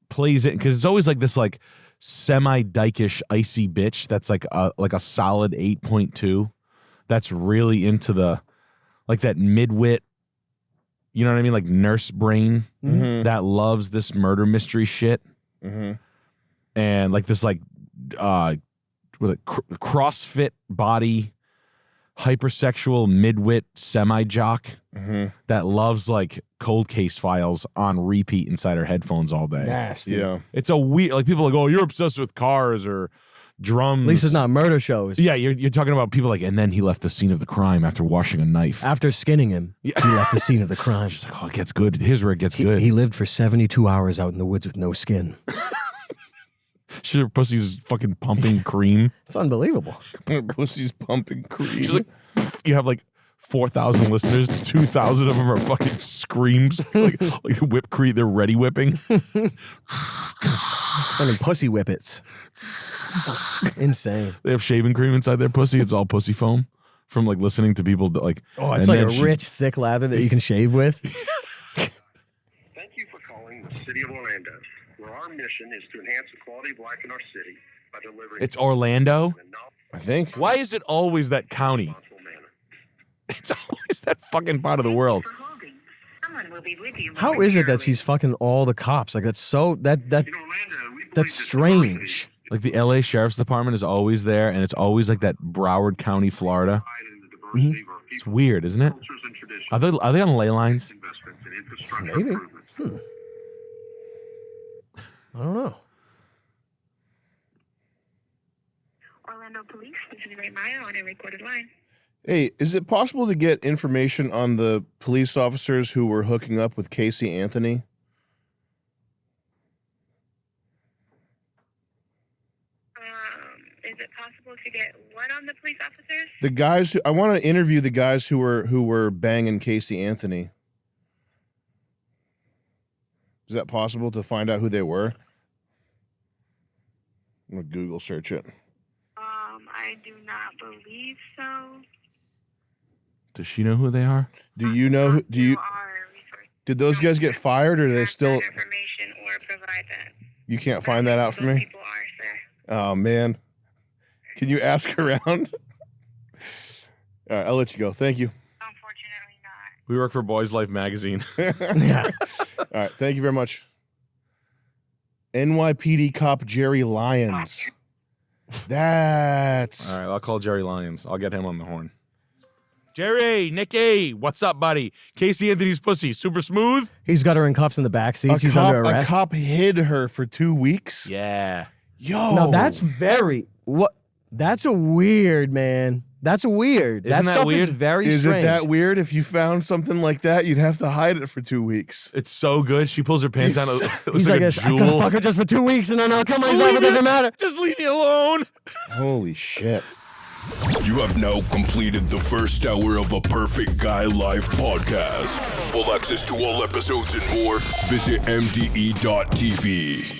plays it because it's always like this like semi-dykish icy bitch that's like a solid 8.2 that's really into the like that midwit, you know what I mean, like nurse brain that loves this murder mystery shit and like this like with a CrossFit body hypersexual midwit semi-jock that loves like cold case files on repeat inside her headphones all day. Nasty. Yeah. It's a weird, like people are like, oh, you're obsessed with cars or drums. At least it's not murder shows. Yeah, you're talking about people like, and then he left the scene of the crime after washing a knife. After skinning him, he left the scene of the crime. She's like, oh, it gets good. Here's where it gets good. He lived for 72 hours out in the woods with no skin. Her pussy's fucking pumping cream. It's unbelievable. Her pussy's pumping cream. She's like, you have like 4,000 listeners, 2,000 of them are fucking screams, like whipped cream. They're ready whipping. Sending pussy whippets. Insane. They have shaving cream inside their pussy. It's all pussy foam from like listening to people that like. Oh, it's and like then a rich, thick lather that you can shave with. Thank you for calling the City of Orlando, where our mission is to enhance the quality of life in our city by delivering. It's Orlando. I think. Why is it always that county? It's always that fucking part of the world. How is it that she's fucking all the cops? Like that's so that's strange. Like the LA Sheriff's Department is always there, and it's always like that Broward County, Florida. It's weird, isn't it? Are they on ley lines? Maybe. I don't know. Orlando Police, this is Ray Meyer on a recorded line. Hey, is it possible to get information on the police officers who were hooking up with Casey Anthony? Is it possible to get what on the police officers? The guys I want to interview the guys who were banging Casey Anthony. Is that possible to find out who they were? I'm gonna Google search it. I do not believe so. Does she know who they are? Do you know? Do you? Did those guys get fired, or are they still? Information or provide that. You can't find that out for me. People are, sir. Oh man, can you ask around? All right, I'll let you go. Thank you. Unfortunately not. We work for Boys Life magazine. Yeah. All right, thank you very much. NYPD cop Jerry Lyons. That's all right. I'll call Jerry Lyons. I'll get him on the horn. Jerry, Nicky, what's up, buddy? Casey Anthony's pussy, super smooth. He's got her in cuffs in the backseat. She's under a arrest. cop hid her for 2 weeks. Yeah. Yo. No, that's very what. That's a weird, man. That's weird. Isn't that stuff weird? is very Is strange. it that weird? If you found something like that, you'd have to hide it for 2 weeks. It's so good. She pulls her pants down. It looks He's like, a I jewel. gotta fuck her just for 2 weeks and then I'll kill myself. It doesn't matter. Just leave me alone. Holy shit. You have now completed the first hour of a Perfect Guy Live podcast. Full access to all episodes and more, visit mde.tv.